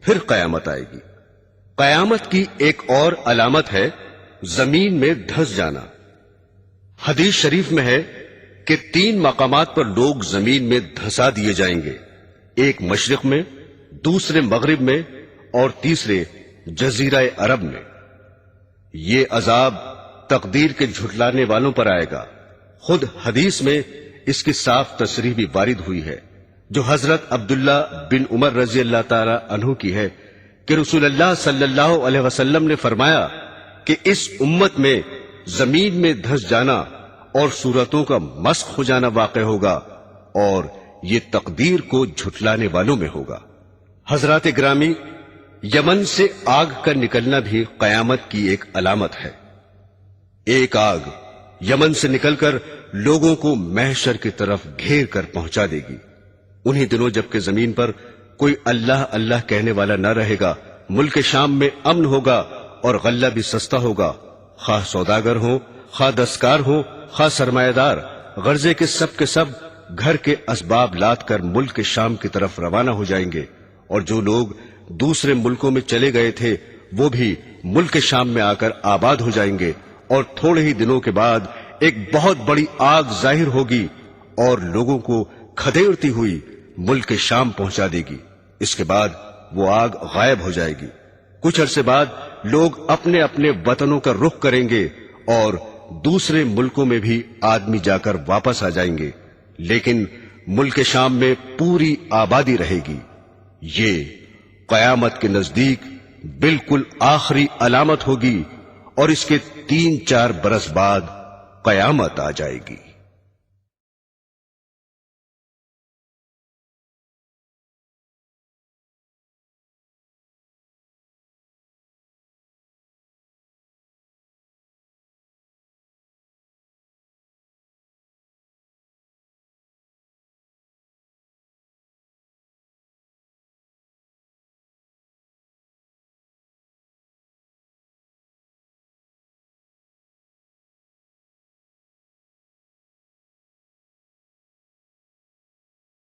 پھر قیامت آئے گی۔ قیامت کی ایک اور علامت ہے زمین میں دھس جانا۔ حدیث شریف میں ہے کہ 3 مقامات پر لوگ زمین میں دھسا دیے جائیں گے، ایک مشرق میں، دوسرے مغرب میں، اور تیسرے جزیرہ عرب میں۔ یہ عذاب تقدیر کے جھٹلانے والوں پر آئے گا۔ خود حدیث میں اس کی صاف تصریح بھی وارد ہوئی ہے، جو حضرت عبداللہ بن عمر رضی اللہ تعالی عنہ کی ہے کہ رسول اللہ صلی اللہ علیہ وسلم نے فرمایا کہ اس امت میں زمین میں دھس جانا اور صورتوں کا مسخ ہو جانا واقع ہوگا، اور یہ تقدیر کو جھٹلانے والوں میں ہوگا۔ حضرات گرامی، یمن سے آگ کا نکلنا بھی قیامت کی ایک علامت ہے۔ ایک آگ یمن سے نکل کر لوگوں کو محشر کی طرف گھیر کر پہنچا دے گی۔ انہی دنوں جبکہ زمین پر کوئی اللہ اللہ کہنے والا نہ رہے گا، ملک شام میں امن ہوگا اور غلہ بھی سستا ہوگا، خواہ سوداگر ہوں، خواہ دستکار ہوں، خواہ سرمایہ دار، غرضے کے سب گھر کے اسباب لاد کر ملک شام کی طرف روانہ ہو جائیں گے، اور جو لوگ دوسرے ملکوں میں چلے گئے تھے وہ بھی ملک شام میں آ کر آباد ہو جائیں گے، اور تھوڑے ہی دنوں کے بعد ایک بہت بڑی آگ ظاہر ہوگی اور لوگوں کو کھدیڑتی ہوئی ملک شام پہنچا دے گی۔ اس کے بعد وہ آگ غائب ہو جائے گی۔ کچھ عرصے بعد لوگ اپنے اپنے وطنوں کا رخ کریں گے اور دوسرے ملکوں میں بھی آدمی جا کر واپس آ جائیں گے، لیکن ملک شام میں پوری آبادی رہے گی۔ یہ قیامت کے نزدیک بالکل آخری علامت ہوگی، اور اس کے 3-4 برس بعد قیامت آ جائے گی۔